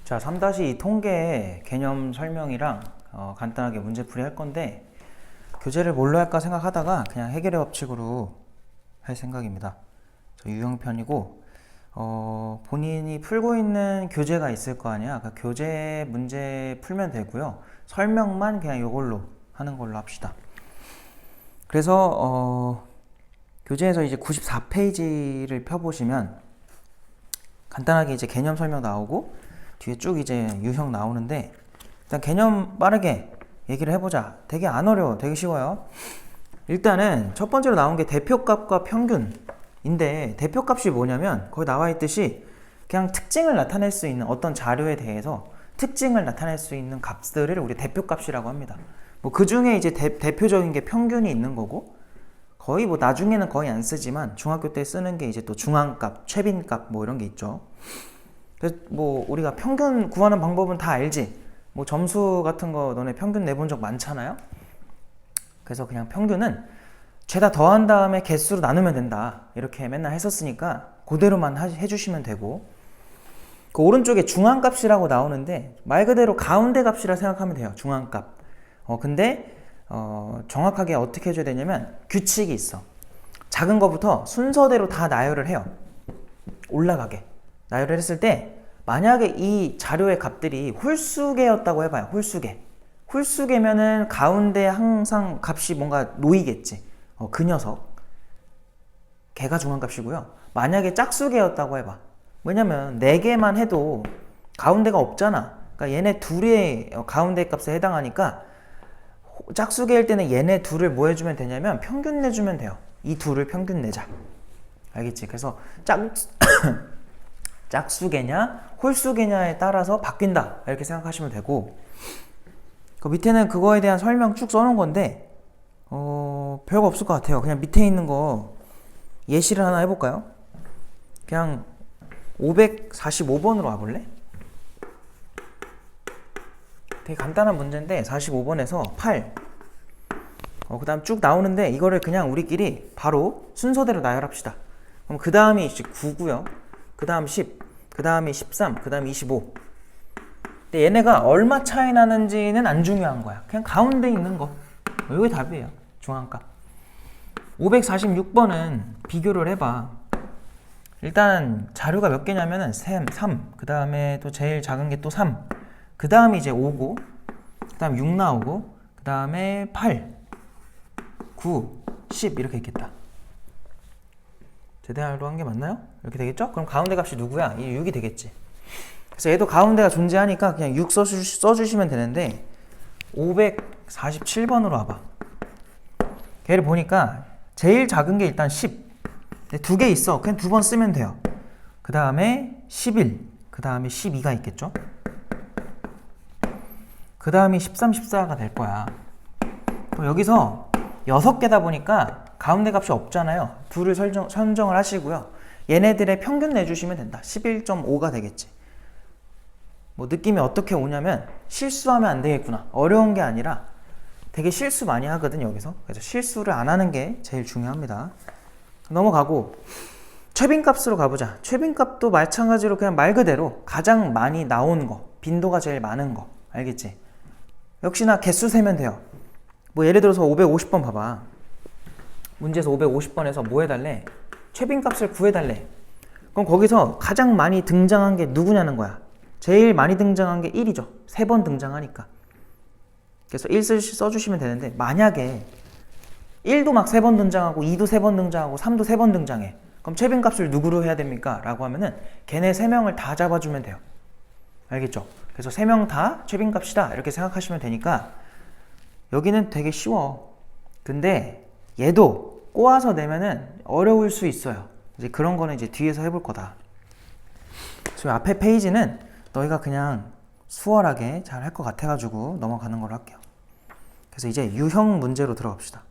자, 3-2 통계 개념 설명이랑 간단하게 문제풀이 할 건데 교재를 뭘로 할까 생각하다가 그냥 해결의 법칙으로 할 생각입니다. 유형편이고 본인이 풀고 있는 교재가 있을 거 아니야. 그 교재 문제 풀면 되고요. 설명만 그냥 이걸로 하는 걸로 합시다. 그래서 교재에서 이제 94페이지를 펴보시면 간단하게 이제 개념 설명 나오고 뒤에 쭉 이제 유형 나오는데 일단 개념 빠르게 얘기를 해보자. 되게 안 어려워. 되게 쉬워요. 일단은 첫 번째로 나온 게 대표값과 평균인데 대표값이 뭐냐면 거기 나와 있듯이 그냥 특징을 나타낼 수 있는 어떤 자료에 대해서 특징을 나타낼 수 있는 값들을 우리 대표값이라고 합니다. 뭐 그 중에 이제 대표적인 게 평균이 있는 거고 거의 뭐 나중에는 거의 안 쓰지만 중학교 때 쓰는 게 이제 또 중앙값, 최빈값 뭐 이런 게 있죠. 그래서 뭐 우리가 평균 구하는 방법은 다 알지. 뭐 점수 같은 거 너네 평균 내본 적 많잖아요. 그래서 그냥 평균은 죄다 더한 다음에 개수로 나누면 된다. 이렇게 맨날 했었으니까 그대로만 해주시면 되고 그 오른쪽에 중앙값이라고 나오는데 말 그대로 가운데 값이라 생각하면 돼요. 중앙값. 근데 정확하게 어떻게 해줘야 되냐면 규칙이 있어. 작은 거부터 순서대로 다 나열을 해요. 올라가게. 나열을 했을 때 만약에 이 자료의 값들이 홀수개였다고 해봐요. 홀수개면은 가운데 항상 값이 뭔가 놓이겠지. 그 녀석. 걔가 중앙값이고요. 만약에 짝수개였다고 해봐. 왜냐면 4개만 해도 가운데가 없잖아. 그러니까 얘네 둘의 가운데 값에 해당하니까 짝수개일 때는 얘네 둘을 뭐 해주면 되냐면 평균 내주면 돼요. 이 둘을 평균 내자. 알겠지? 그래서 짝수개냐 홀수개냐에 따라서 바뀐다. 이렇게 생각하시면 되고 그 밑에는 그거에 대한 설명 쭉 써놓은 건데 별거 없을 것 같아요. 그냥 밑에 있는 거 예시를 하나 해볼까요? 그냥 545번으로 와볼래? 되게 간단한 문제인데 45번에서 8 그 다음 쭉 나오는데 이거를 그냥 우리끼리 바로 순서대로 나열합시다. 그럼 그 다음이 9고요. 그 다음 10, 그 다음이 13, 그 다음 25. 근데 얘네가 얼마 차이 나는지는 안 중요한 거야. 그냥 가운데 있는 거. 이게 답이에요. 중앙값. 546번은 비교를 해봐. 일단 자료가 몇 개냐면은 3, 그 다음에 또 제일 작은 게 또 3, 그 다음이 이제 5고, 그 다음 6 나오고, 그 다음에 8, 9, 10 이렇게 있겠다. 제대로 한 게 맞나요? 이렇게 되겠죠? 그럼 가운데 값이 누구야? 이 6이 되겠지. 그래서 얘도 가운데가 존재하니까 그냥 6 써주시면 되는데 547번으로 와봐. 걔를 보니까 제일 작은 게 일단 10. 2개 있어. 그냥 2번 쓰면 돼요. 그 다음에 11, 그 다음에 12가 있겠죠? 그 다음이 13, 14가 될 거야. 그럼 여기서 6개다 보니까 가운데 값이 없잖아요. 둘을 선정을 하시고요. 얘네들의 평균 내주시면 된다. 11.5가 되겠지. 뭐 느낌이 어떻게 오냐면 실수하면 안 되겠구나. 어려운 게 아니라 되게 실수 많이 하거든 여기서. 그래서 실수를 안 하는 게 제일 중요합니다. 넘어가고 최빈값으로 가보자. 최빈값도 마찬가지로 그냥 말 그대로 가장 많이 나온 거, 빈도가 제일 많은 거. 알겠지? 역시나 개수 세면 돼요. 뭐 예를 들어서 550번 봐봐. 문제에서 550번에서 뭐 해달래? 최빈값을 구해달래. 그럼 거기서 가장 많이 등장한 게 누구냐는 거야. 제일 많이 등장한 게 1이죠. 3번 등장하니까. 그래서 1 써주시면 되는데 만약에 1도 막 3번 등장하고 2도 3번 등장하고 3도 3번 등장해. 그럼 최빈값을 누구로 해야 됩니까? 라고 하면은 걔네 3명을 다 잡아주면 돼요. 알겠죠? 그래서 3명 다 최빈값이다 이렇게 생각하시면 되니까 여기는 되게 쉬워. 근데 얘도 꼬아서 내면은 어려울 수 있어요. 이제 그런 거는 이제 뒤에서 해볼 거다. 그래서 앞에 페이지는 너희가 그냥 수월하게 잘 할 것 같아가지고 넘어가는 걸로 할게요. 그래서 이제 유형 문제로 들어갑시다.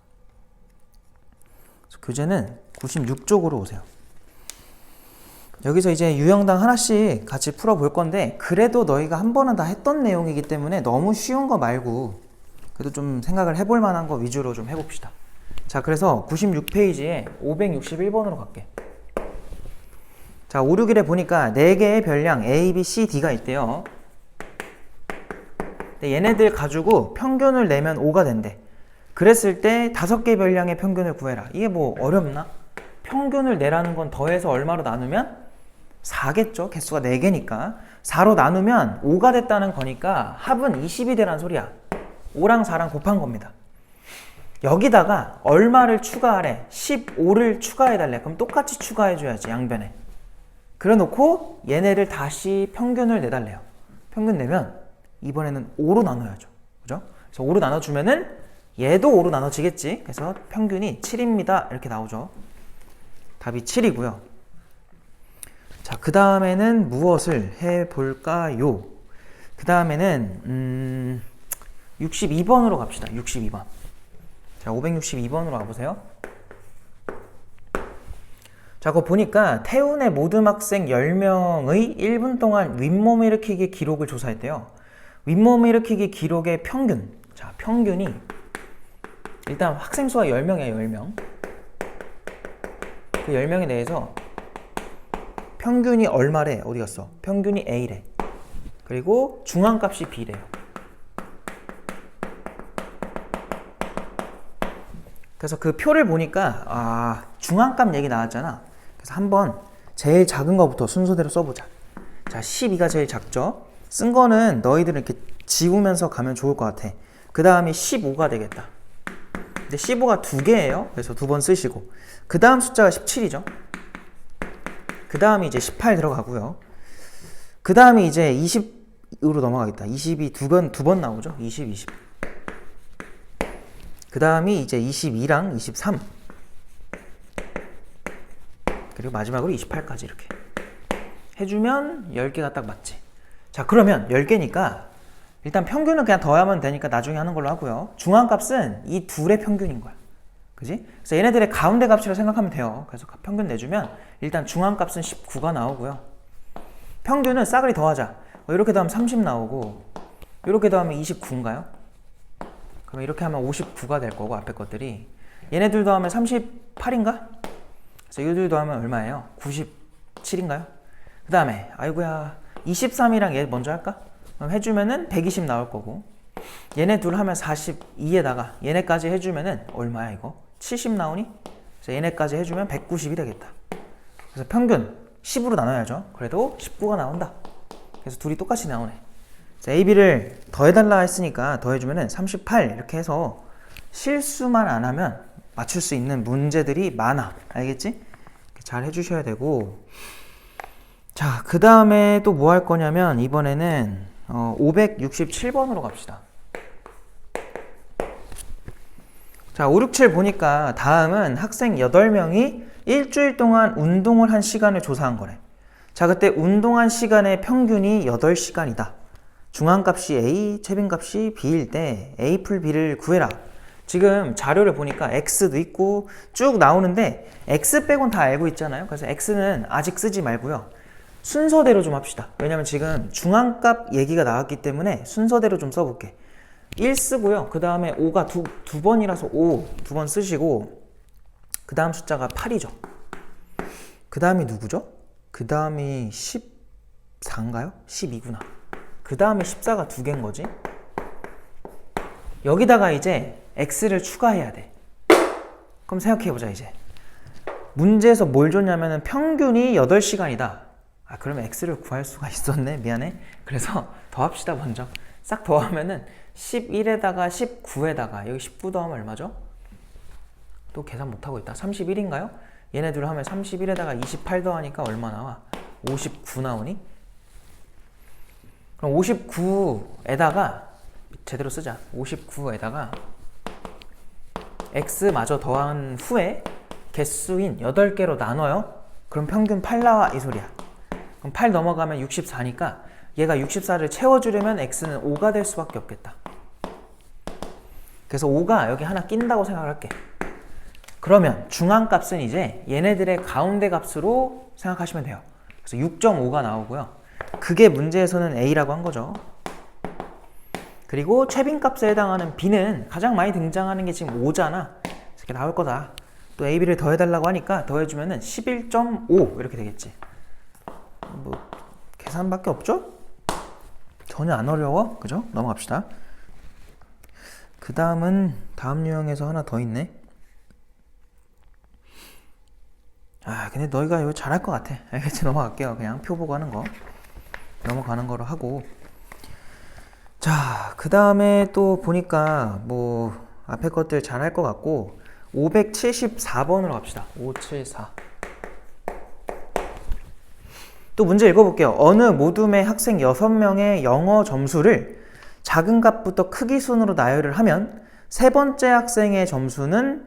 교재는 96쪽으로 오세요. 여기서 이제 유형당 하나씩 같이 풀어볼 건데 그래도 너희가 한 번은 다 했던 내용이기 때문에 너무 쉬운 거 말고 그래도 좀 생각을 해볼 만한 거 위주로 좀 해봅시다. 자, 그래서 96페이지에 561번으로 갈게. 자, 561에 보니까 4개의 별량 A, B, C, D가 있대요. 근데 얘네들 가지고 평균을 내면 5가 된대. 그랬을 때 5개 별량의 평균을 구해라. 이게 뭐 어렵나? 평균을 내라는 건 더해서 얼마로 나누면 4겠죠. 개수가 4개니까 4로 나누면 5가 됐다는 거니까 합은 20이 되란 소리야. 5랑 4랑 곱한 겁니다. 여기다가 얼마를 추가하래? 15를 추가해달래. 그럼 똑같이 추가해줘야지, 양변에. 그래 놓고 얘네를 다시 평균을 내달래요. 평균 내면 이번에는 5로 나눠야죠. 그죠? 그래서 5로 나눠주면은 얘도 5로 나눠지겠지. 그래서 평균이 7입니다. 이렇게 나오죠. 답이 7이고요. 자, 그 다음에는 무엇을 해볼까요? 그 다음에는 62번으로 갑시다. 62번. 자, 562번으로 와보세요. 자, 그거 보니까 태운의 모든 학생 10명의 1분 동안 윗몸 일으키기 기록을 조사했대요. 윗몸 일으키기 기록의 평균. 자, 평균이 일단 학생 수가 10명이에요. 10명. 그 10명에 대해서 평균이 얼마래? 어디 갔어? 평균이 A래. 그리고 중앙값이 B래요. 그래서 그 표를 보니까 중앙값 얘기 나왔잖아. 그래서 한번 제일 작은 거부터 순서대로 써보자. 자, 12가 제일 작죠? 쓴 거는 너희들은 이렇게 지우면서 가면 좋을 것 같아. 그 다음이 15가 되겠다. 근데 15가 2개예요. 그래서 2번 쓰시고. 그 다음 숫자가 17이죠. 그 다음이 이제 18 들어가고요. 그 다음이 이제 20으로 넘어가겠다. 20이 두 번 나오죠. 20, 20. 그 다음이 이제 22랑 23. 그리고 마지막으로 28까지 이렇게 해주면 10개가 딱 맞지. 자, 그러면 10개니까 일단 평균은 그냥 더하면 되니까 나중에 하는 걸로 하고요. 중앙값은 이 둘의 평균인 거야. 그지? 그래서 얘네들의 가운데 값이라고 생각하면 돼요. 그래서 평균 내주면 일단 중앙값은 19가 나오고요. 평균은 싸그리 더하자. 이렇게 더하면 30 나오고 이렇게 더하면 29인가요? 그럼 이렇게 하면 59가 될 거고 앞에 것들이 얘네들도 하면 38인가? 그래서 얘들도 하면 얼마예요? 97인가요? 그 다음에 아이고야 23이랑 얘 먼저 할까? 그럼 해주면은 120 나올 거고 얘네 둘 하면 42에다가 얘네까지 해주면은 얼마야 이거? 70 나오니? 그래서 얘네까지 해주면 190이 되겠다. 그래서 평균 10으로 나눠야죠. 그래도 19가 나온다. 그래서 둘이 똑같이 나오네. A, B를 더해달라 했으니까 더해주면은 38 이렇게 해서 실수만 안 하면 맞출 수 있는 문제들이 많아. 알겠지? 잘 해주셔야 되고. 자, 그 다음에 또 뭐 할 거냐면 이번에는 567번으로 갑시다. 자, 5, 6, 7 보니까 다음은 학생 8명이 일주일 동안 운동을 한 시간을 조사한 거래. 자, 그때 운동한 시간의 평균이 8시간이다. 중앙값이 A, 최빈값이 B일 때 A 풀 B를 구해라. 지금 자료를 보니까 X도 있고 쭉 나오는데 X 빼곤 다 알고 있잖아요. 그래서 X는 아직 쓰지 말고요. 순서대로 좀 합시다. 왜냐면 지금 중앙값 얘기가 나왔기 때문에 순서대로 좀 써볼게. 1 쓰고요. 그 다음에 5가 두 번이라서 5 두 번 쓰시고 그 다음 숫자가 8이죠. 그 다음이 누구죠? 그 다음이 14인가요? 12구나. 그 다음에 14가 2개인 거지. 여기다가 이제 X를 추가해야 돼. 그럼 생각해보자 이제. 문제에서 뭘 줬냐면은 평균이 8시간이다. 그러면 X를 구할 수가 있었네. 미안해. 그래서 더합시다 먼저. 싹 더하면은 11에다가 19에다가 여기 19 더하면 얼마죠? 또 계산 못하고 있다. 31인가요? 얘네들 하면 31에다가 28 더하니까 얼마 나와? 59 나오니? 그럼 59에다가 제대로 쓰자. 59에다가 X마저 더한 후에 개수인 8개로 나눠요. 그럼 평균 8 나와 이 소리야. 그럼 8 넘어가면 64니까 얘가 64를 채워주려면 X는 5가 될 수밖에 없겠다. 그래서 5가 여기 하나 낀다고 생각을 할게. 그러면 중앙값은 이제 얘네들의 가운데 값으로 생각하시면 돼요. 그래서 6.5가 나오고요. 그게 문제에서는 A라고 한 거죠. 그리고 최빈값에 해당하는 B는 가장 많이 등장하는 게 지금 5잖아. 이렇게 나올 거다. 또 A, B를 더해달라고 하니까 더해주면은 11.5 이렇게 되겠지. 뭐 계산밖에 없죠? 전혀 안 어려워. 그죠? 넘어갑시다. 그 다음은 다음 유형에서 하나 더 있네. 근데 너희가 이거 잘할 것 같아. 알겠지? 넘어갈게요. 그냥 표 보고 하는 거. 넘어가는 거로 하고. 자, 그 다음에 또 보니까 뭐 앞에 것들 잘할 것 같고 574번으로 갑시다. 574. 또 문제 읽어볼게요. 어느 모둠의 학생 6명의 영어 점수를 작은 값부터 크기 순으로 나열을 하면 세 번째 학생의 점수는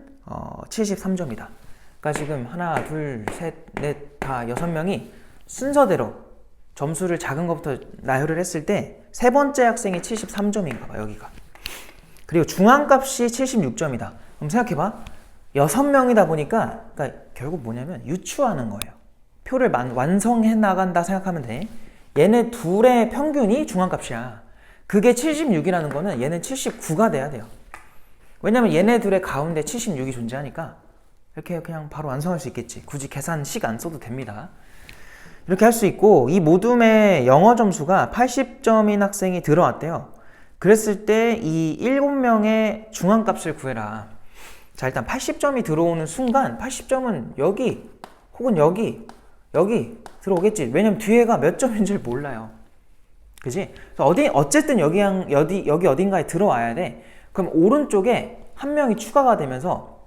73점이다. 그러니까 지금 하나, 둘, 셋, 넷, 다 6명이 순서대로 점수를 작은 것부터 나열을 했을 때 세 번째 학생이 73점인가 봐, 여기가. 그리고 중앙값이 76점이다. 그럼 생각해봐. 6명이다 보니까 그러니까 결국 뭐냐면 유추하는 거예요. 표를 완성해 나간다 생각하면 돼. 얘네 둘의 평균이 중앙값이야. 그게 76이라는 거는 얘는 79가 돼야 돼요. 왜냐면 얘네 둘의 가운데 76이 존재하니까 이렇게 그냥 바로 완성할 수 있겠지. 굳이 계산식 안 써도 됩니다. 이렇게 할 수 있고, 이 모둠의 영어 점수가 80점인 학생이 들어왔대요. 그랬을 때 이 7명의 중앙값을 구해라. 자, 일단 80점이 들어오는 순간 80점은 여기 혹은 여기 들어오겠지. 왜냐면 뒤에가 몇 점인지를 몰라요. 그지? 어쨌든 여기 어딘가에 들어와야 돼. 그럼 오른쪽에 한 명이 추가가 되면서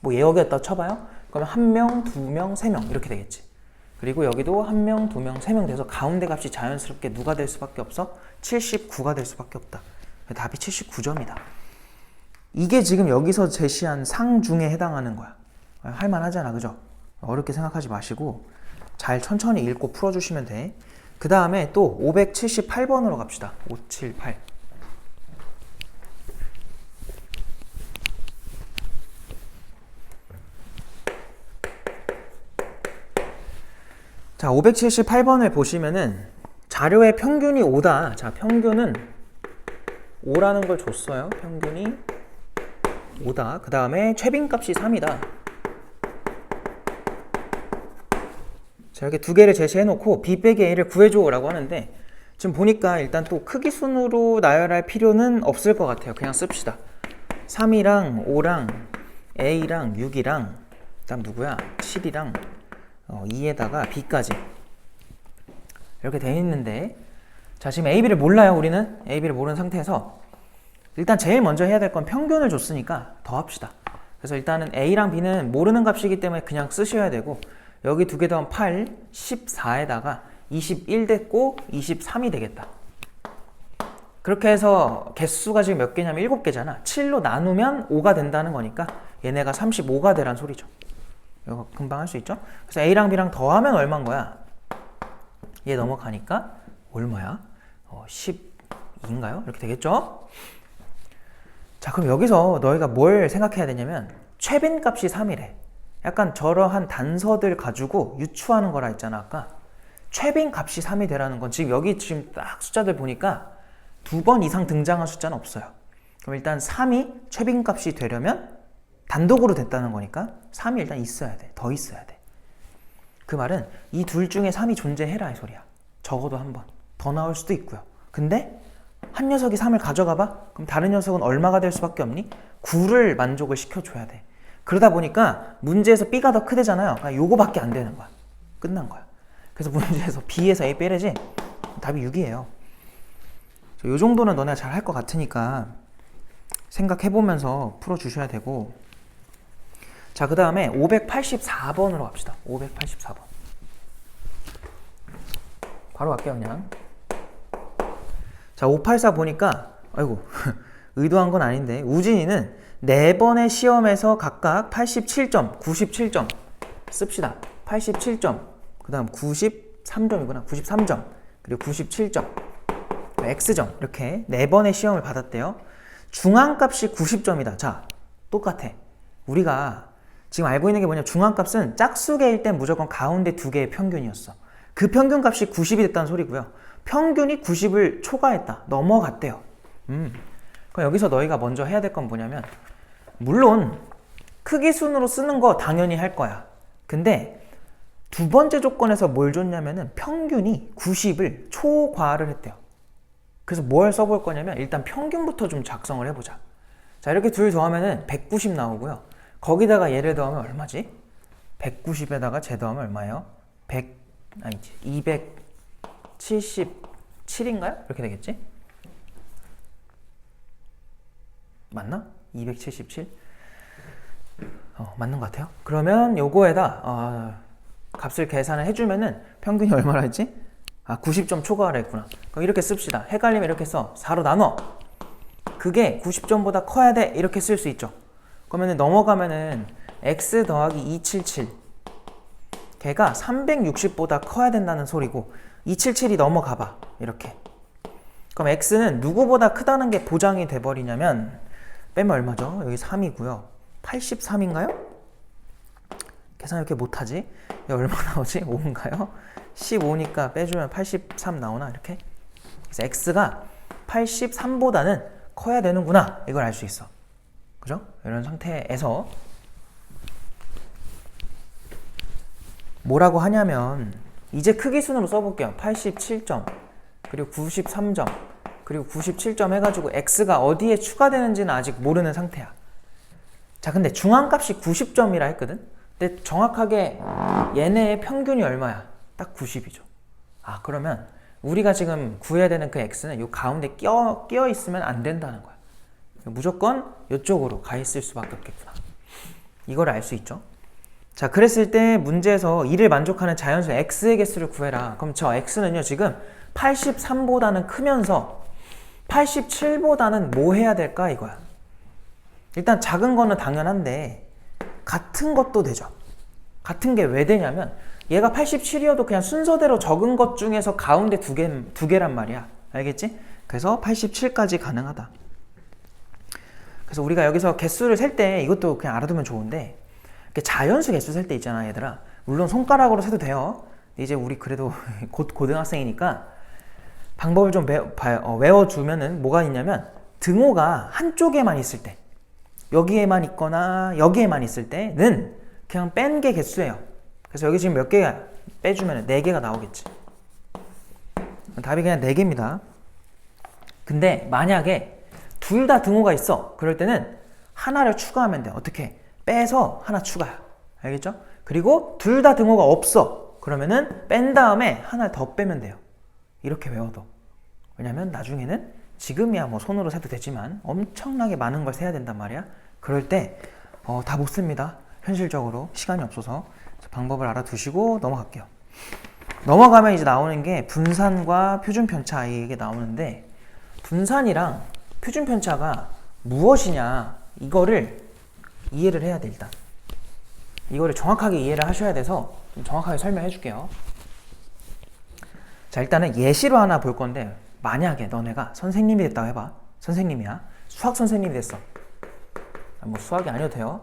뭐 여기에다 쳐봐요. 그러면 1명, 2명, 3명 이렇게 되겠지. 그리고 여기도 1명, 2명, 3명 돼서 가운데 값이 자연스럽게 누가 될 수밖에 없어? 79가 될 수밖에 없다. 답이 79점이다. 이게 지금 여기서 제시한 상 중에 해당하는 거야. 할만하잖아, 그죠? 어렵게 생각하지 마시고 잘 천천히 읽고 풀어주시면 돼. 그 다음에 또 578번으로 갑시다. 578. 자, 578번을 보시면은 자료의 평균이 5다. 자, 평균은 5라는 걸 줬어요. 평균이 5다. 그 다음에 최빈값이 3이다. 자, 이렇게 두 개를 제시해놓고 B 빼기 A를 구해줘 라고 하는데 지금 보니까 일단 또 크기 순으로 나열할 필요는 없을 것 같아요. 그냥 씁시다. 3이랑 5랑 A랑 6이랑 그 다음 누구야? 7이랑 2에다가 B까지 이렇게 돼 있는데, 자, 지금 A, B를 몰라요. 우리는 A, B를 모르는 상태에서 일단 제일 먼저 해야 될 건 평균을 줬으니까 더합시다. 그래서 일단은 A랑 B는 모르는 값이기 때문에 그냥 쓰셔야 되고, 여기 두 개 더하면 8, 14에다가 21 됐고 23이 되겠다. 그렇게 해서 개수가 지금 몇 개냐면 7개잖아. 7로 나누면 5가 된다는 거니까 얘네가 35가 되란 소리죠. 이거 금방 할 수 있죠? 그래서 A랑 B랑 더하면 얼마인 거야? 얘 넘어가니까 얼마야? 12인가요? 이렇게 되겠죠? 자, 그럼 여기서 너희가 뭘 생각해야 되냐면 최빈 값이 3이래. 약간 저러한 단서들 가지고 유추하는 거라 했잖아, 아까. 최빈 값이 3이 되라는 건 지금 여기 지금 딱 숫자들 보니까 2번 이상 등장한 숫자는 없어요. 그럼 일단 3이 최빈 값이 되려면 단독으로 됐다는 거니까 3이 일단 있어야 돼. 더 있어야 돼. 그 말은 이 둘 중에 3이 존재해라 이 소리야. 적어도 한 번. 더 나올 수도 있고요. 근데 한 녀석이 3을 가져가 봐? 그럼 다른 녀석은 얼마가 될 수밖에 없니? 9를 만족을 시켜줘야 돼. 그러다 보니까 문제에서 B가 더 크대잖아요. 그러니까 요거밖에 안 되는 거야. 끝난 거야. 그래서 문제에서 B에서 A 빼래지 답이 6이에요. 요 정도는 너네가 잘 할 것 같으니까 생각해보면서 풀어주셔야 되고, 자, 그 다음에 584번으로 갑시다. 584번. 바로 갈게요, 그냥. 자, 584 보니까, 아이고, 의도한 건 아닌데, 우진이는 4번의 시험에서 각각 87점, 97점 씁시다. 87점, 그 다음 93점이구나. 93점, 그리고 97점, X점, 이렇게 4번의 시험을 받았대요. 중앙값이 90점이다. 자, 똑같아. 우리가 지금 알고 있는 게 뭐냐, 중앙값은 짝수개일 땐 무조건 가운데 두 개의 평균이었어. 그 평균값이 90이 됐다는 소리고요. 평균이 90을 초과했다. 넘어갔대요. 그럼 여기서 너희가 먼저 해야 될 건 뭐냐면, 물론 크기 순으로 쓰는 거 당연히 할 거야. 근데 두 번째 조건에서 뭘 줬냐면은 평균이 90을 초과를 했대요. 그래서 뭘 써볼 거냐면 일단 평균부터 좀 작성을 해보자. 자, 이렇게 둘 더하면은 190 나오고요. 거기다가 얘를 더하면 얼마지? 190에다가 쟤 더하면 얼마예요? 277인가요? 이렇게 되겠지? 맞나? 277? 맞는 것 같아요. 그러면 요거에다 값을 계산을 해주면은 평균이 얼마나 했지? 90점 초과를 했구나. 그럼 이렇게 씁시다. 헷갈리면 이렇게 써. 4로 나눠. 그게 90점보다 커야 돼. 이렇게 쓸 수 있죠. 그러면은 넘어가면은 x 더하기 277 걔가 360보다 커야 된다는 소리고 277이 넘어가봐. 이렇게. 그럼 x는 누구보다 크다는 게 보장이 돼버리냐면 빼면 얼마죠? 여기 3이고요. 83인가요? 계산 이렇게 못하지? 여기 얼마 나오지? 5인가요? 15니까 빼주면 83 나오나? 이렇게? 그래서 x가 83보다는 커야 되는구나. 이걸 알 수 있어. 그죠? 이런 상태에서 뭐라고 하냐면 이제 크기순으로 써볼게요. 87점 그리고 93점 그리고 97점 해가지고 x가 어디에 추가되는지는 아직 모르는 상태야. 자, 근데 중앙값이 90점이라 했거든? 근데 정확하게 얘네의 평균이 얼마야? 딱 90이죠. 그러면 우리가 지금 구해야 되는 그 x는 이 가운데 끼어 있으면 안 된다는 거야. 무조건 이쪽으로 가 있을 수밖에 없겠구나. 이걸 알 수 있죠. 자, 그랬을 때 문제에서 이를 만족하는 자연수 x의 개수를 구해라. 그럼 저 x는요 지금 83보다는 크면서 87보다는 뭐 해야 될까 이거야. 일단 작은 거는 당연한데 같은 것도 되죠. 같은 게 왜 되냐면 얘가 87이어도 그냥 순서대로 적은 것 중에서 가운데 두 개란 말이야. 알겠지? 그래서 87까지 가능하다. 그래서 우리가 여기서 개수를 셀 때 이것도 그냥 알아두면 좋은데 자연수 개수 셀 때 있잖아 얘들아. 물론 손가락으로 세도 돼요. 이제 우리 그래도 곧 고등학생이니까 방법을 좀 외워두면은 뭐가 있냐면 등호가 한쪽에만 있을 때 여기에만 있거나 여기에만 있을 때는 그냥 뺀 게 개수예요. 그래서 여기 지금 몇 개 빼주면 4개가 나오겠지. 답이 그냥 4개입니다. 근데 만약에 둘 다 등호가 있어. 그럴 때는 하나를 추가하면 돼. 어떻게? 빼서 하나 추가야. 알겠죠? 그리고 둘 다 등호가 없어. 그러면은 뺀 다음에 하나 더 빼면 돼요. 이렇게 외워도. 왜냐면 나중에는 지금이야 뭐 손으로 세도 되지만 엄청나게 많은 걸 세야 된단 말이야. 그럴 때 다 못 씁니다. 현실적으로 시간이 없어서. 방법을 알아두시고 넘어갈게요. 넘어가면 이제 나오는 게 분산과 표준편차 이게 나오는데 분산이랑 표준편차가 무엇이냐 이거를 이해를 해야 돼. 일단 이거를 정확하게 이해를 하셔야 돼서 좀 정확하게 설명해 줄게요. 자, 일단은 예시로 하나 볼 건데 만약에 너네가 선생님이 됐다고 해봐. 선생님이야. 수학 선생님이 됐어. 뭐 수학이 아니어도 돼요.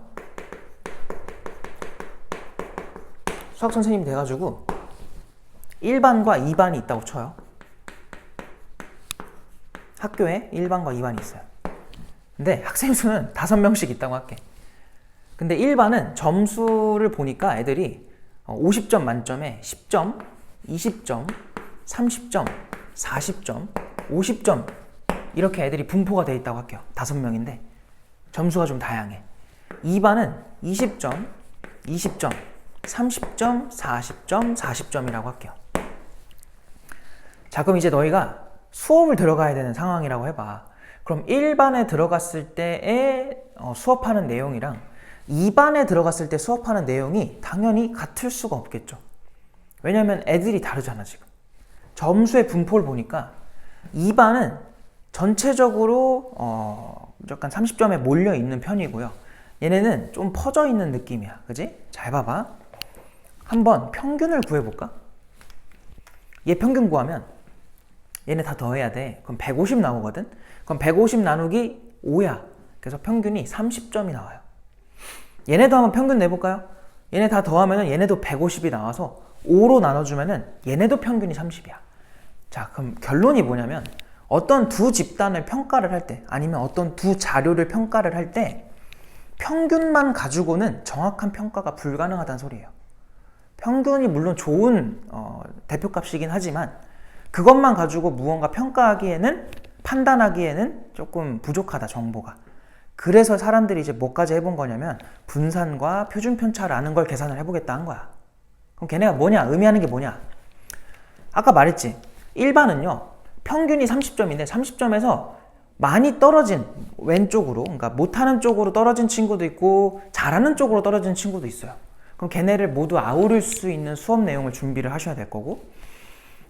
수학 선생님이 돼가지고 1반과 2반이 있다고 쳐요. 학교에 1반과 2반이 있어요. 근데 학생 수는 5명씩 있다고 할게. 근데 1반은 점수를 보니까 애들이 50점 만점에 10점, 20점, 30점, 40점, 50점 이렇게 애들이 분포가 되어 있다고 할게요. 5명인데 점수가 좀 다양해. 2반은 20점, 20점, 30점, 40점, 40점이라고 할게요. 자, 그럼 이제 너희가 수업을 들어가야 되는 상황이라고 해봐. 그럼 1반에 들어갔을 때의 수업하는 내용이랑 2반에 들어갔을 때 수업하는 내용이 당연히 같을 수가 없겠죠. 왜냐면 애들이 다르잖아 지금. 점수의 분포를 보니까 2반은 전체적으로 약간 30점에 몰려 있는 편이고요. 얘네는 좀 퍼져 있는 느낌이야. 그지? 잘 봐봐. 한번 평균을 구해볼까? 얘 평균 구하면 얘네 다 더해야 돼. 그럼 150 나오거든? 그럼 150 나누기 5야. 그래서 평균이 30점이 나와요. 얘네도 한번 평균 내볼까요? 얘네 다 더하면 얘네도 150이 나와서 5로 나눠주면 얘네도 평균이 30이야. 자, 그럼 결론이 뭐냐면 어떤 두 집단을 평가를 할 때 아니면 어떤 두 자료를 평가를 할 때 평균만 가지고는 정확한 평가가 불가능하다는 소리예요. 평균이 물론 좋은 대표값이긴 하지만 그것만 가지고 무언가 평가하기에는, 판단하기에는 조금 부족하다, 정보가. 그래서 사람들이 이제 뭐까지 해본 거냐면 분산과 표준편차라는 걸 계산을 해보겠다 한 거야. 그럼 걔네가 뭐냐? 의미하는 게 뭐냐? 아까 말했지. 일반은요, 평균이 30점인데 30점에서 많이 떨어진 왼쪽으로, 그러니까 못하는 쪽으로 떨어진 친구도 있고 잘하는 쪽으로 떨어진 친구도 있어요. 그럼 걔네를 모두 아우를 수 있는 수업 내용을 준비를 하셔야 될 거고,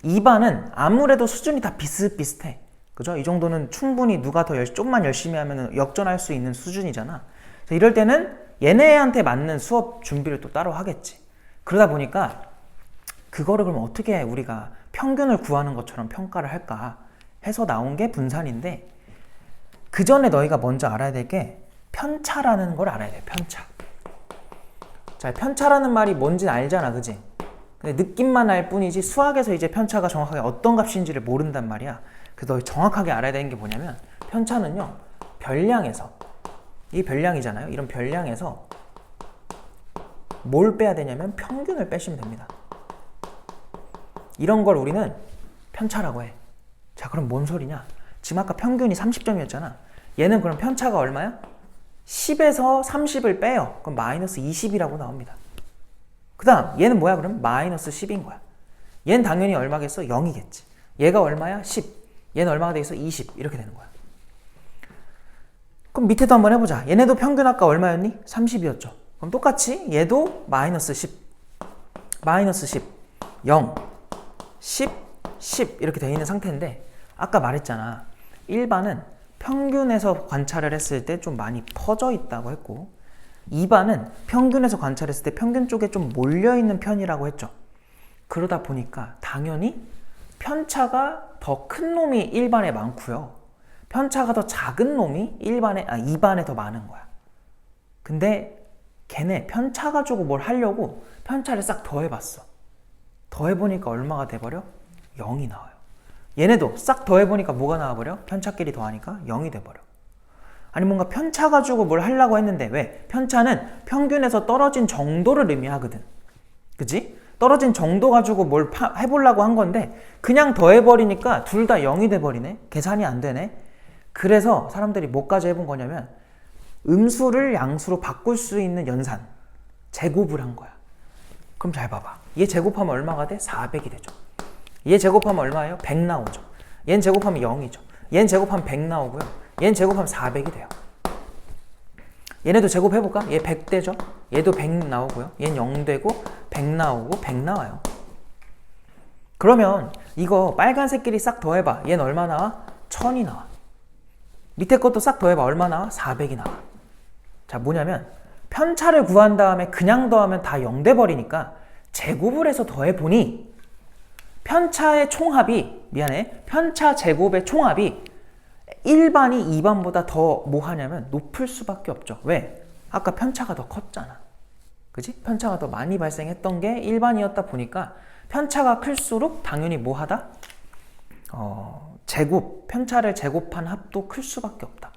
2반은 아무래도 수준이 다 비슷비슷해. 그죠? 이 정도는 충분히 누가 더 좀만 열심히 하면 역전할 수 있는 수준이잖아. 그래서 이럴 때는 얘네한테 맞는 수업 준비를 또 따로 하겠지. 그러다 보니까 그거를 그럼 어떻게 우리가 평균을 구하는 것처럼 평가를 할까 해서 나온 게 분산인데, 그 전에 너희가 먼저 알아야 될 게 편차라는 걸 알아야 돼. 편차. 자, 편차라는 말이 뭔지 알잖아, 그지? 근데 느낌만 알 뿐이지 수학에서 이제 편차가 정확하게 어떤 값인지를 모른단 말이야. 그래서 너희 정확하게 알아야 되는 게 뭐냐면, 편차는요, 별량에서, 이 별량이잖아요. 이런 별량에서 뭘 빼야 되냐면 평균을 빼시면 됩니다. 이런 걸 우리는 편차라고 해. 자, 그럼 뭔 소리냐? 지금 아까 평균이 30점이었잖아. 얘는 그럼 편차가 얼마야? 10에서 30을 빼요. 그럼 마이너스 20이라고 나옵니다. 그 다음 얘는 뭐야? 그럼 마이너스 10인 거야. 얘는 당연히 얼마겠어? 0이겠지. 얘가 얼마야? 10. 얘는 얼마가 되겠어? 20. 이렇게 되는 거야. 그럼 밑에도 한번 해보자. 얘네도 평균 아까 얼마였니? 30이었죠. 그럼 똑같이 얘도 마이너스 10, 마이너스 10, 0, 10, 10 이렇게 되어 있는 상태인데, 아까 말했잖아. 1반은 평균에서 관찰을 했을 때 좀 많이 퍼져 있다고 했고, 2반은 평균에서 관찰했을 때 평균 쪽에 좀 몰려있는 편이라고 했죠. 그러다 보니까 당연히 편차가 더 큰 놈이 1반에 많고요, 편차가 더 작은 놈이 2반에 더 많은 거야. 근데 걔네 편차 가지고 뭘 하려고 편차를 싹 더해봤어. 더해보니까 얼마가 돼버려? 0이 나와요. 얘네도 싹 더해보니까 뭐가 나와버려? 편차끼리 더하니까 0이 돼버려. 아니 뭔가 편차 가지고 뭘 하려고 했는데, 왜? 편차는 평균에서 떨어진 정도를 의미하거든. 그치? 떨어진 정도 가지고 뭘 해보려고 한 건데 그냥 더해버리니까 둘 다 0이 돼버리네? 계산이 안 되네? 그래서 사람들이 뭐까지 해본 거냐면 음수를 양수로 바꿀 수 있는 연산, 제곱을 한 거야. 그럼 잘 봐봐. 얘 제곱하면 얼마가 돼? 400이 되죠. 얘 제곱하면 얼마예요? 100 나오죠. 얘는 제곱하면 0이죠. 얘는 제곱하면 100 나오고요. 얘는 제곱하면 400이 돼요. 얘네도 제곱해볼까? 얘 100 되죠? 얘도 100 나오고요. 얘는 0 되고 100 나오고 100 나와요. 그러면 이거 빨간색끼리 싹 더해봐. 얘는 얼마 나와? 1000이 나와. 밑에 것도 싹 더해봐. 얼마 나와? 400이 나와. 자, 뭐냐면 편차를 구한 다음에 그냥 더하면 다 0 돼버리니까 제곱을 해서 더해보니 편차의 총합이, 편차 제곱의 총합이 1반이 2반보다 더 뭐 하냐면 높을 수밖에 없죠. 왜? 아까 편차가 더 컸잖아. 그치? 편차가 더 많이 발생했던 게 1반이었다 보니까 편차가 클수록 당연히 뭐 하다? 편차를 제곱한 합도 클 수밖에 없다.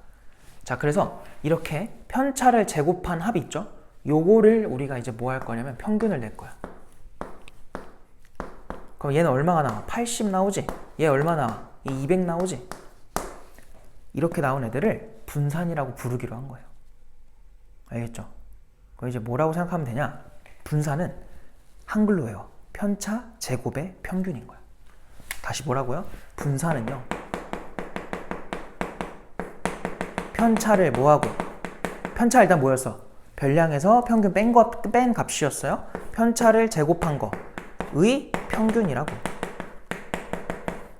자, 그래서 이렇게 편차를 제곱한 합이 있죠? 요거를 우리가 이제 뭐 할 거냐면 평균을 낼 거야. 그럼 얘는 얼마가 나와? 80 나오지? 얘 얼마 나와? 얘 200 나오지? 이렇게 나온 애들을 분산이라고 부르기로 한 거예요. 알겠죠? 그럼 이제 뭐라고 생각하면 되냐? 분산은 한글로 외워. 편차 제곱의 평균인 거야. 다시 뭐라고요? 분산은요, 편차를 뭐하고, 편차 일단 뭐였어? 별량에서 평균 뺀 값이었어요. 편차를 제곱한 거의 평균이라고.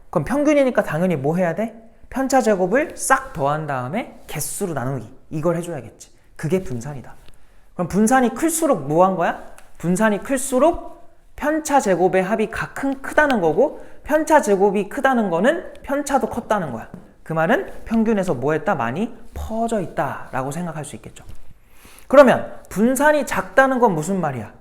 그럼 평균이니까 당연히 뭐 해야 돼? 편차 제곱을 싹 더한 다음에 개수로 나누기, 이걸 해줘야겠지. 그게 분산이다. 그럼 분산이 클수록 뭐 한 거야? 분산이 클수록 편차 제곱의 합이 크다는 거고, 편차 제곱이 크다는 거는 편차도 컸다는 거야. 그 말은 평균에서 뭐 했다? 많이 퍼져 있다 라고 생각할 수 있겠죠. 그러면 분산이 작다는 건 무슨 말이야?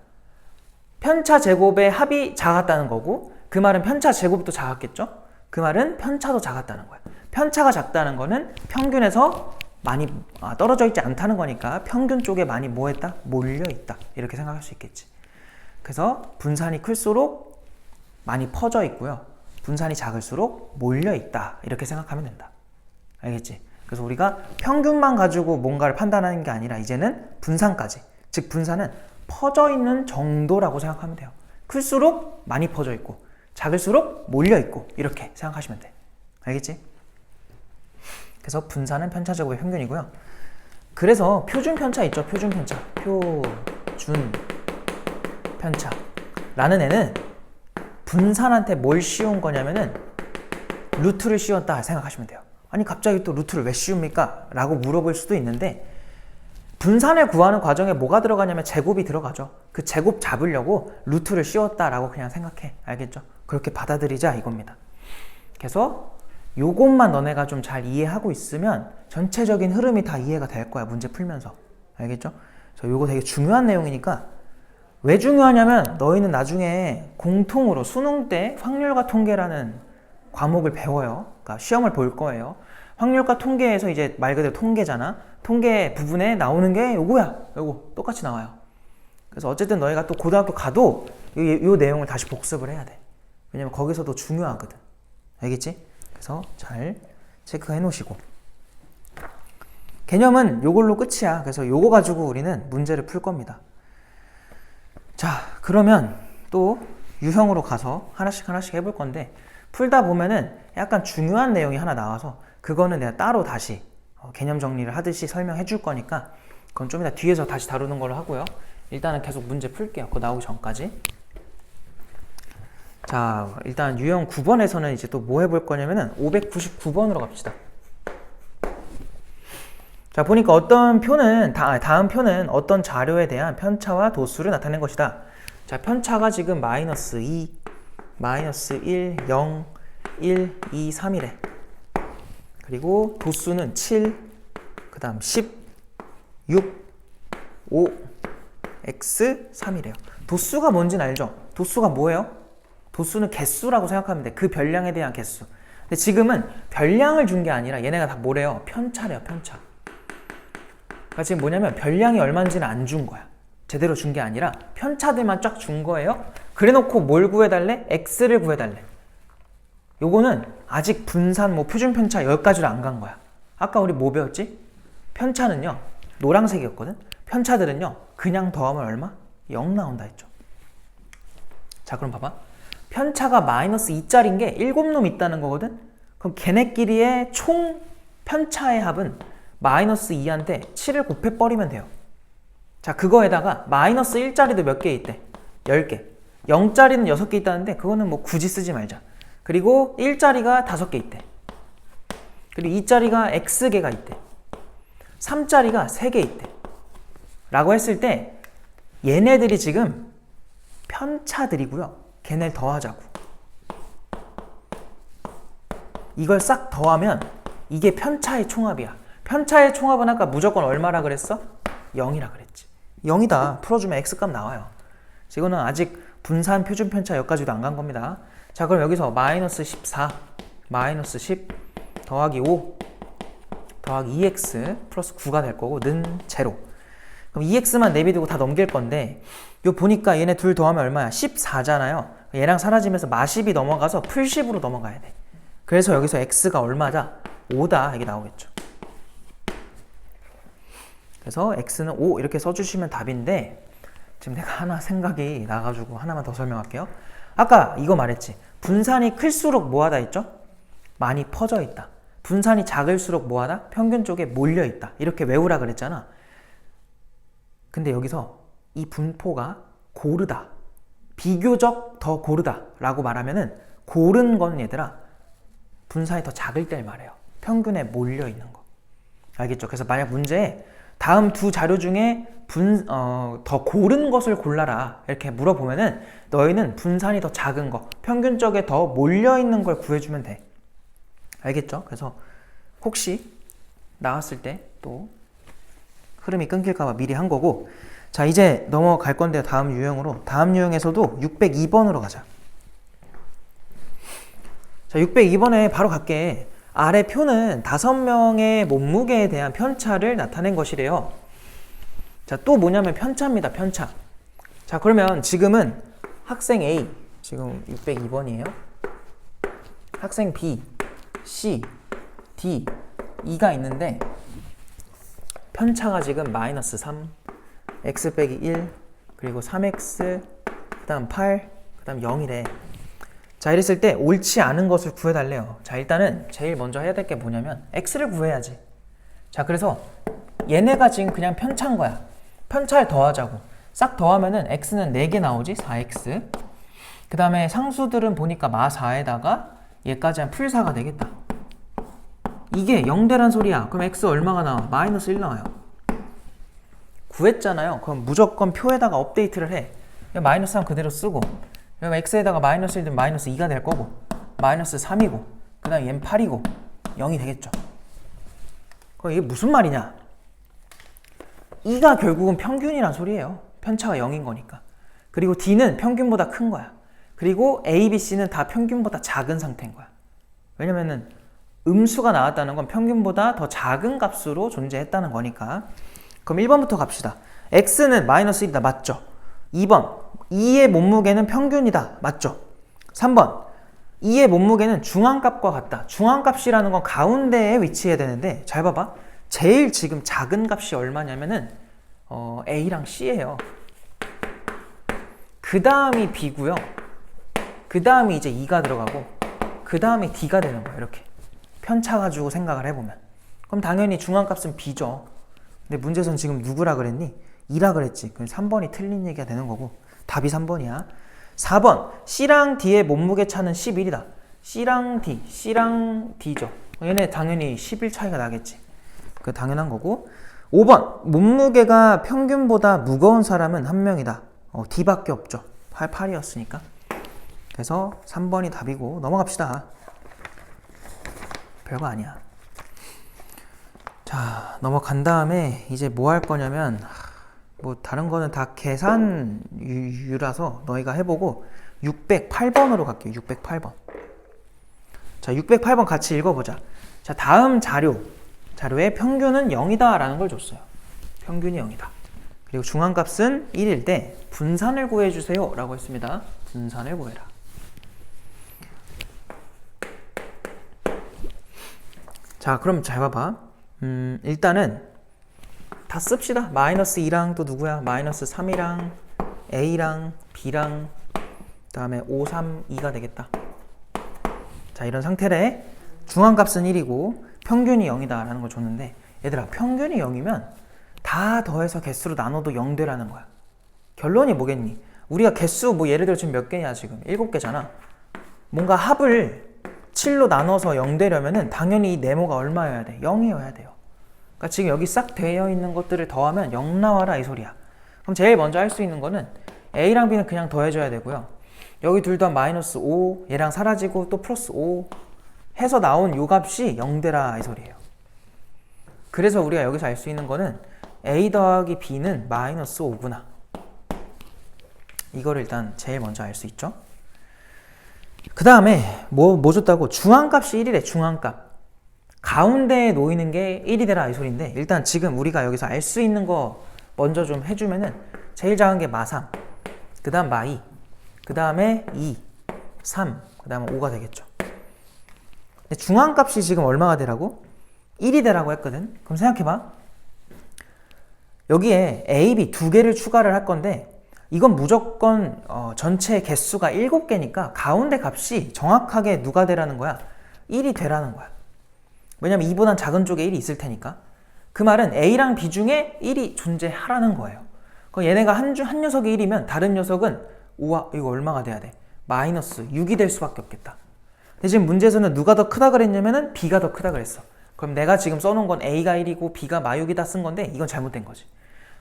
편차 제곱의 합이 작았다는 거고, 그 말은 편차 제곱도 작았겠죠? 그 말은 편차도 작았다는 거야. 편차가 작다는 거는 평균에서 많이 떨어져 있지 않다는 거니까 평균 쪽에 많이 뭐 했다? 몰려 있다. 이렇게 생각할 수 있겠지. 그래서 분산이 클수록 많이 퍼져 있고요. 분산이 작을수록 몰려있다. 이렇게 생각하면 된다. 알겠지? 그래서 우리가 평균만 가지고 뭔가를 판단하는 게 아니라 이제는 분산까지. 즉 분산은 퍼져 있는 정도라고 생각하면 돼요. 클수록 많이 퍼져 있고 작을수록 몰려 있고 이렇게 생각하시면 돼. 알겠지? 그래서 분산은 편차제곱의 평균이고요. 그래서 표준 편차 있죠. 표준 편차. 표준 편차라는 애는 분산한테 뭘 씌운 거냐면은 루트를 씌웠다 생각하시면 돼요. 아니 갑자기 또 루트를 왜 씌웁니까? 라고 물어볼 수도 있는데 분산을 구하는 과정에 뭐가 들어가냐면 제곱이 들어가죠. 그 제곱 잡으려고 루트를 씌웠다라고 그냥 생각해. 알겠죠? 그렇게 받아들이자 이겁니다. 그래서 요것만 너네가 좀 잘 이해하고 있으면 전체적인 흐름이 다 이해가 될 거야. 문제 풀면서. 알겠죠? 그래서 요거 되게 중요한 내용이니까 왜 중요하냐면 너희는 나중에 공통으로 수능 때 확률과 통계라는 과목을 배워요. 그러니까 시험을 볼 거예요. 확률과 통계에서 이제 말 그대로 통계잖아. 통계 부분에 나오는 게 요거야. 요거 똑같이 나와요. 그래서 어쨌든 너희가 또 고등학교 가도 요 내용을 다시 복습을 해야 돼. 왜냐면 거기서도 중요하거든. 알겠지? 그래서 잘 체크해 놓으시고 개념은 요걸로 끝이야. 그래서 요거 가지고 우리는 문제를 풀 겁니다. 자, 그러면 또 유형으로 가서 하나씩 해볼 건데 풀다 보면은 약간 중요한 내용이 하나 나와서 그거는 내가 따로 다시 개념 정리를 하듯이 설명해 줄 거니까 그건 좀 이따 뒤에서 다시 다루는 걸로 하고요. 일단은 계속 문제 풀게요. 그거 나오기 전까지. 자, 일단 유형 9번에서는 이제 또 뭐 해볼 거냐면은 599번으로 갑시다. 자, 보니까 어떤 표는 다음 표는 어떤 자료에 대한 편차와 도수를 나타낸 것이다. 자, 편차가 지금 마이너스 2, 마이너스 1, 0, 1, 2, 3이래. 그리고 도수는 7, 그 다음 10, 6, 5, x, 3이래요. 도수가 뭔지는 알죠? 도수가 뭐예요? 도수는 개수라고 생각하면 돼. 그 별량에 대한 개수. 근데 지금은 별량을 준 게 아니라 얘네가 다 뭐래요? 편차래요, 편차. 그러니까 지금 뭐냐면 별량이 얼마인지는 안 준 거야. 제대로 준 게 아니라 편차들만 쫙 준 거예요. 그래 놓고 뭘 구해달래? x를 구해달래. 요거는 아직 분산 뭐 표준 편차 여기까지로 안 간 거야. 아까 우리 뭐 배웠지? 편차는요 노란색이었거든. 편차들은요 그냥 더하면 얼마? 0 나온다 했죠. 자, 그럼 봐봐. 편차가 마이너스 2짜리인 게 7놈 있다는 거거든. 그럼 걔네끼리의 총 편차의 합은 마이너스 2한테 7을 곱해버리면 돼요. 자, 그거에다가 마이너스 1짜리도 몇 개 있대? 10개. 0짜리는 6개 있다는데 그거는 뭐 굳이 쓰지 말자. 그리고 1짜리가 5개 있대. 그리고 2짜리가 x개가 있대. 3짜리가 3개 있대. 라고 했을 때 얘네들이 지금 편차들이고요. 걔네를 더하자고. 이걸 싹 더하면 이게 편차의 총합이야. 편차의 총합은 아까 무조건 얼마라 그랬어? 0이라 그랬지. 0이다. 풀어주면 x값 나와요. 이거는 아직 분산 표준 편차 여기까지도 안 간 겁니다. 자, 그럼 여기서 마이너스 14, 마이너스 10 더하기 5 더하기 2x 플러스 9가 될 거고 는 제로. 그럼 2x만 내비두고 다 넘길 건데 요 보니까 얘네 둘 더하면 얼마야? 14잖아요. 얘랑 사라지면서 마10이 넘어가서 풀10으로 넘어가야 돼. 그래서 여기서 x가 얼마다? 5다 이게 나오겠죠. 그래서 x는 5 이렇게 써주시면 답인데 지금 내가 하나 생각이 나가지고 하나만 더 설명할게요. 아까 이거 말했지. 분산이 클수록 뭐하다 했죠? 많이 퍼져 있다. 분산이 작을수록 뭐하다? 평균 쪽에 몰려 있다. 이렇게 외우라 그랬잖아. 근데 여기서 이 분포가 고르다. 비교적 더 고르다 라고 말하면은 고른 건 얘들아 분산이 더 작을 때를 말해요. 평균에 몰려 있는 거. 알겠죠? 그래서 만약 문제에 다음 두 자료 중에 더 고른 것을 골라라 이렇게 물어보면은 너희는 분산이 더 작은 거, 평균 쪽에 더 몰려 있는 걸 구해주면 돼. 알겠죠? 그래서 혹시 나왔을 때 또 흐름이 끊길까봐 미리 한 거고. 자, 이제 넘어갈 건데요. 다음 유형으로. 다음 유형에서도 602번으로 가자. 자, 602번에 바로 갈게. 아래 표는 5명의 몸무게에 대한 편차를 나타낸 것이래요. 자, 또 뭐냐면 편차입니다. 편차. 자, 그러면 지금은 학생 A, 지금 602번이에요. 학생 B, C, D, E가 있는데 편차가 지금 마이너스 3, x 빼기 1, 그리고 3x, 그 다음 8, 그 다음 0이래. 자, 이랬을 때 옳지 않은 것을 구해달래요. 자, 일단은 제일 먼저 해야 될 게 뭐냐면 x를 구해야지. 자, 그래서 얘네가 지금 그냥 편차인 거야. 편차를 더하자고. 싹 더하면은 x는 4개 나오지? 4x. 그 다음에 상수들은 보니까 마 4에다가 얘까지 한 풀 4가 되겠다. 이게 0대란 소리야. 그럼 x 얼마가 나와? 마이너스 1 나와요. 구했잖아요. 그럼 무조건 표에다가 업데이트를 해. 마이너스 3 그대로 쓰고, 그럼 x에다가 마이너스 1은 마이너스 2가 될 거고, 마이너스 3이고, 그 다음에 얘는 8이고 0이 되겠죠. 그럼 이게 무슨 말이냐? 2가 결국은 평균이란 소리예요. 편차가 0인 거니까. 그리고 D는 평균보다 큰 거야. 그리고 A, B, C는 다 평균보다 작은 상태인 거야. 왜냐면은 음수가 나왔다는 건 평균보다 더 작은 값으로 존재했다는 거니까. 그럼 1번부터 갑시다. X는 마이너스 1이다. 맞죠? 2번 2의 몸무게는 평균이다. 맞죠? 3번 2의 몸무게는 중앙값과 같다. 중앙값이라는 건 가운데에 위치해야 되는데 잘 봐봐. 제일 지금 작은 값이 얼마냐면은 A랑 C예요. 그 다음이 B고요. 그 다음이 이제 2가 들어가고 그 다음이 D가 되는 거예요. 이렇게 편차 가지고 생각을 해보면. 그럼 당연히 중앙값은 B죠. 근데 문제에서는 지금 누구라 그랬니? 2라 그랬지. 그럼 3번이 틀린 얘기가 되는 거고 답이 3번이야. 4번 C랑 D의 몸무게 차는 11이다. C랑 D, C랑 D죠. 얘네 당연히 11 차이가 나겠지. 그 당연한 거고. 5번 몸무게가 평균보다 무거운 사람은 한 명이다. D밖에 없죠. 8이었으니까. 그래서 3번이 답이고 넘어갑시다. 별거 아니야. 자, 넘어간 다음에 이제 뭐 할 거냐면 뭐 다른 거는 다 계산유라서 너희가 해보고 608번으로 갈게요. 608번. 자, 608번 같이 읽어보자. 자, 다음 자료에 평균은 0이다 라는 걸 줬어요. 평균이 0이다. 그리고 중앙값은 1일 때 분산을 구해주세요 라고 했습니다. 분산을 구해라. 자, 그럼 잘 봐봐. 일단은 다 씁시다. 마이너스 2랑 또 누구야? 마이너스 3이랑 A랑 B랑 그 다음에 5, 3, 2가 되겠다. 자, 이런 상태래. 중앙값은 1이고 평균이 0이다 라는 걸 줬는데 얘들아, 평균이 0이면 다 더해서 개수로 나눠도 0되라는 거야. 결론이 뭐겠니? 우리가 개수 뭐 예를 들어 지금 몇 개냐? 지금 7개잖아. 뭔가 합을 7로 나눠서 0되려면은 당연히 이 네모가 얼마여야 돼? 0이어야 돼요. 그러니까 지금 여기 싹 되어 있는 것들을 더하면 0 나와라 이 소리야. 그럼 제일 먼저 할 수 있는 거는 A랑 B는 그냥 더해줘야 되고요. 여기 둘 다 마이너스 5, 얘랑 사라지고 또 플러스 5 해서 나온 요 값이 0되라 이 소리예요. 그래서 우리가 여기서 알 수 있는 거는 A 더하기 B는 마이너스 5구나. 이거를 일단 제일 먼저 알 수 있죠. 그 다음에 뭐 줬다고? 중앙값이 1이래. 중앙값. 가운데에 놓이는 게 1이 되라 이 소리인데 일단 지금 우리가 여기서 알 수 있는 거 먼저 좀 해주면은 제일 작은 게 마3, 그 다음 마2, 그 다음에 2, 3, 그 다음에 5가 되겠죠. 근데 중앙값이 지금 얼마가 되라고? 1이 되라고 했거든. 그럼 생각해봐. 여기에 A, B 두 개를 추가를 할 건데 이건 무조건 전체 개수가 7개니까 가운데 값이 정확하게 누가 되라는 거야? 1이 되라는 거야. 왜냐면 2보단 작은 쪽에 1이 있을 테니까. 그 말은 A랑 B 중에 1이 존재하라는 거예요. 그럼 얘네가 한 녀석이 1이면 다른 녀석은 우와 이거 얼마가 돼야 돼? 마이너스 6이 될 수밖에 없겠다. 근데 지금 문제에서는 누가 더 크다 그랬냐면은 B가 더 크다 그랬어. 그럼 내가 지금 써놓은 건 A가 1이고 B가 마6이다 쓴 건데 이건 잘못된 거지.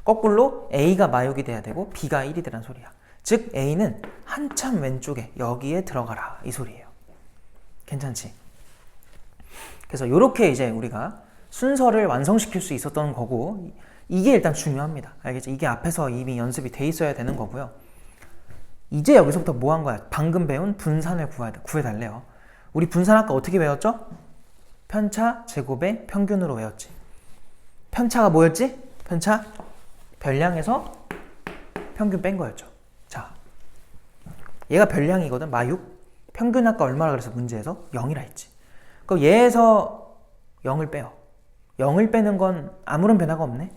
거꾸로 A가 마6이 돼야 되고 B가 1이 되란 소리야. 즉 A는 한참 왼쪽에 여기에 들어가라 이 소리예요. 괜찮지? 그래서 이렇게 이제 우리가 순서를 완성시킬 수 있었던 거고 이게 일단 중요합니다. 알겠지? 이게 앞에서 이미 연습이 돼 있어야 되는 거고요. 이제 여기서부터 뭐 한 거야? 방금 배운 분산을 구해달래요. 우리 분산 아까 어떻게 배웠죠? 편차 제곱의 평균으로 외웠지. 편차가 뭐였지? 편차 별량에서 평균 뺀 거였죠. 자, 얘가 별량이거든. 마6. 평균 아까 얼마라 그래서 문제에서 0이라 했지. 그럼 얘에서 0을 빼요. 0을 빼는 건 아무런 변화가 없네.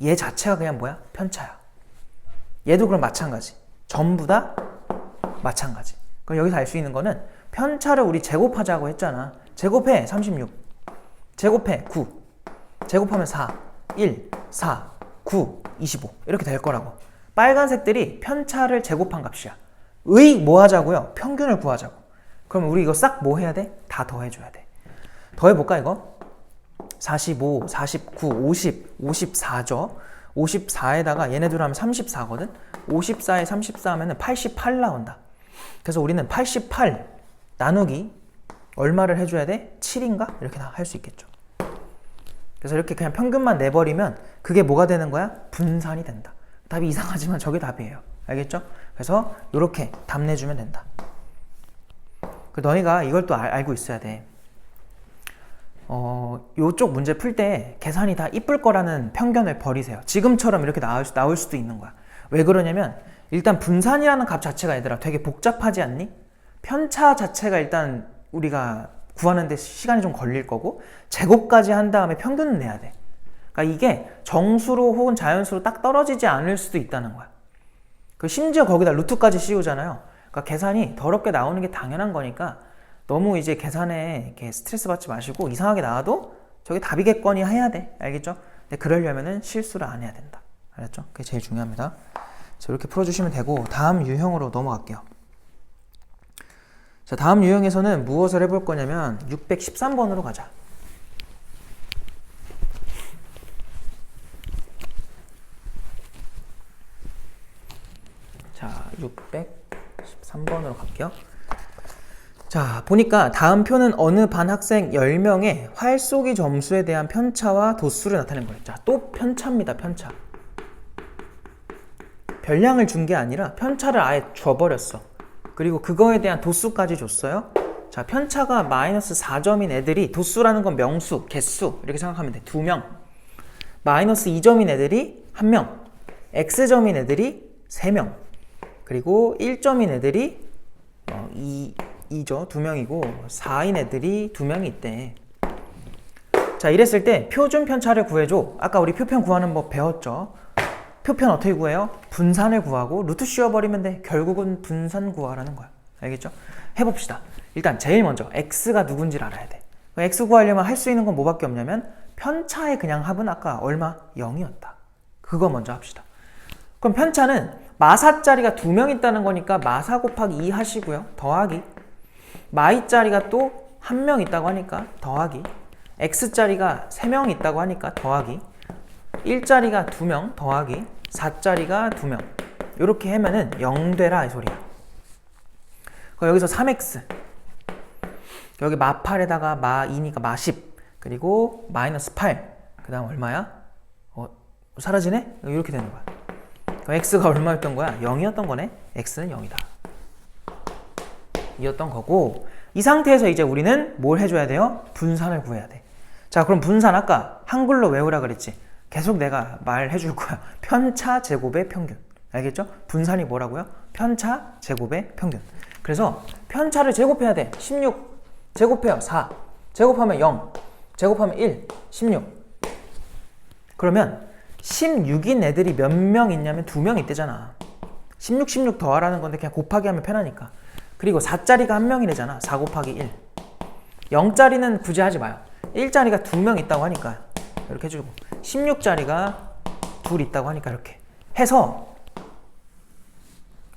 얘 자체가 그냥 뭐야? 편차야. 얘도 그럼 마찬가지. 전부 다 마찬가지. 그럼 여기서 알 수 있는 거는 편차를 우리 제곱하자고 했잖아. 제곱해 36, 제곱해 9, 제곱하면 4, 1, 4, 9, 25 이렇게 될 거라고. 빨간색들이 편차를 제곱한 값이야. 뭐 하자고요? 평균을 구하자고. 그럼 우리 이거 싹 뭐 해야 돼? 다 더해줘야 돼. 더해볼까 이거? 45, 49, 50, 54죠. 54에다가 얘네들 하면 34거든. 54에 34 하면 88 나온다. 그래서 우리는 88 나누기 얼마를 해줘야 돼? 7인가? 이렇게 할 수 있겠죠. 그래서 이렇게 그냥 평균만 내버리면 그게 뭐가 되는 거야? 분산이 된다. 답이 이상하지만 저게 답이에요. 알겠죠? 그래서 이렇게 답 내주면 된다. 너희가 이걸 또 알고 있어야 돼. 요쪽 문제 풀 때 계산이 다 이쁠 거라는 편견을 버리세요. 지금처럼 이렇게 나올 수도 있는 거야. 왜 그러냐면 일단 분산이라는 값 자체가 얘들아 되게 복잡하지 않니? 편차 자체가 일단 우리가 구하는데 시간이 좀 걸릴 거고 제곱까지 한 다음에 평균을 내야 돼. 그러니까 이게 정수로 혹은 자연수로 딱 떨어지지 않을 수도 있다는 거야. 심지어 거기다 루트까지 씌우잖아요. 그러니까 계산이 더럽게 나오는 게 당연한 거니까 너무 이제 계산에 이렇게 스트레스 받지 마시고 이상하게 나와도 저게 답이겠거니 해야 돼. 알겠죠? 근데 그러려면은 실수를 안 해야 된다. 알았죠? 그게 제일 중요합니다. 자, 이렇게 풀어주시면 되고 다음 유형으로 넘어갈게요. 자, 다음 유형에서는 무엇을 해볼 거냐면 613번으로 가자. 자, 613번으로 갈게요. 자, 보니까 다음 표는 어느 반 학생 10명의 활쏘기 점수에 대한 편차와 도수를 나타낸 거예요. 자, 또 편차입니다. 편차. 별량을 준 게 아니라 편차를 아예 줘버렸어. 그리고 그거에 대한 도수까지 줬어요. 자, 편차가 마이너스 4점인 애들이, 도수라는 건 명수, 개수 이렇게 생각하면 돼. 2명. 마이너스 2점인 애들이 1명. X점인 애들이 3명. 그리고 1점인 애들이 2죠. 2명이고 4인 애들이 2명이 있대. 자, 이랬을 때 표준 편차를 구해줘. 아까 우리 표편 구하는 법 배웠죠. 표편 어떻게 구해요? 분산을 구하고 루트 씌워버리면 돼. 결국은 분산 구하라는 거야. 알겠죠? 해봅시다. 일단 제일 먼저 x가 누군지를 알아야 돼. x 구하려면 할 수 있는 건 뭐밖에 없냐면 편차의 그냥 합은 아까 얼마? 0이었다. 그거 먼저 합시다. 그럼 편차는 마사짜리가 2명 있다는 거니까 마사 곱하기 2 하시고요. 더하기 마이짜리가 또 1명 있다고 하니까 더하기 x짜리가 3명 있다고 하니까 더하기 1짜리가 2명 더하기 4짜리가 2명 이렇게 하면은 0 되라 이 소리야. 그럼 여기서 3x 여기 마 8에다가 마 2니까 마 10 그리고 마이너스 8 그 다음 얼마야? 사라지네? 이렇게 되는 거야. 그럼 x가 얼마였던 거야? 0이었던 거네? x는 0이다 이었던 거고 이 상태에서 이제 우리는 뭘 해줘야 돼요? 분산을 구해야 돼. 자, 그럼 분산 아까 한글로 외우라 그랬지? 계속 내가 말해 줄 거야. 편차 제곱의 평균. 알겠죠? 분산이 뭐라고요? 편차 제곱의 평균. 그래서 편차를 제곱해야 돼. 16 제곱해요. 4 제곱하면 0 제곱하면 1 16 그러면 16인 애들이 몇 명 있냐면 2명 있대잖아. 16 16 더하라는 건데 그냥 곱하기 하면 편하니까. 그리고 4짜리가 1명이래잖아. 4 곱하기 1 0짜리는 굳이 하지 마요. 1짜리가 2명 있다고 하니까 이렇게 해주고 16짜리가 2 있다고 하니까 이렇게 해서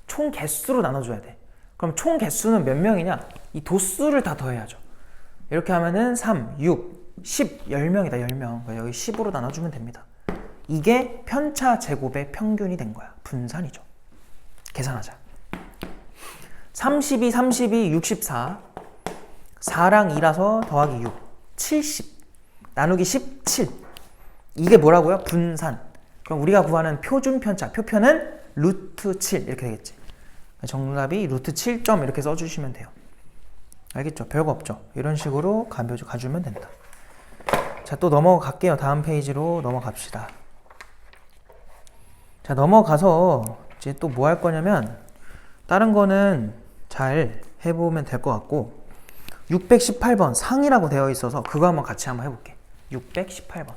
총 개수로 나눠줘야 돼. 그럼 총 개수는 몇 명이냐? 이 도수를 다 더해야죠. 이렇게 하면은 3, 6, 10, 10명이다. 10명. 여기 10으로 나눠주면 됩니다. 이게 편차 제곱의 평균이 된 거야. 분산이죠. 계산하자. 32, 32, 64 4랑 2라서 더하기 6 70 나누기 17 이게 뭐라고요? 분산. 그럼 우리가 구하는 표준 편차 표편은 루트 7 이렇게 되겠지. 정답이 루트 7점 이렇게 써주시면 돼요. 알겠죠? 별거 없죠? 이런 식으로 가주면 된다. 자, 또 넘어갈게요. 다음 페이지로 넘어갑시다. 자, 넘어가서 이제 또 뭐 할 거냐면 다른 거는 잘 해보면 될 것 같고 618번 상이라고 되어 있어서 그거 한번 같이 한번 해볼게. 618번.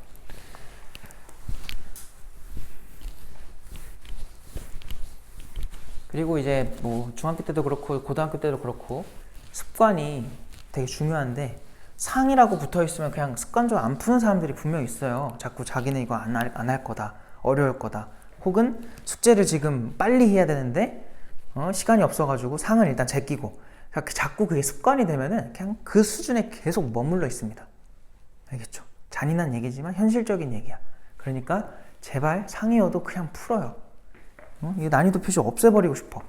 그리고 이제 뭐 중학교 때도 그렇고 고등학교 때도 그렇고 습관이 되게 중요한데 상이라고 붙어 있으면 그냥 습관적으로 안 푸는 사람들이 분명 있어요. 자꾸 자기는 이거 안 할 거다, 어려울 거다, 혹은 숙제를 지금 빨리 해야 되는데 시간이 없어가지고 상을 일단 제끼고, 자꾸 그게 습관이 되면은 그냥 그 수준에 계속 머물러 있습니다. 알겠죠? 잔인한 얘기지만 현실적인 얘기야. 그러니까 제발 상이어도 그냥 풀어요. 이 난이도 표시 없애버리고 싶어.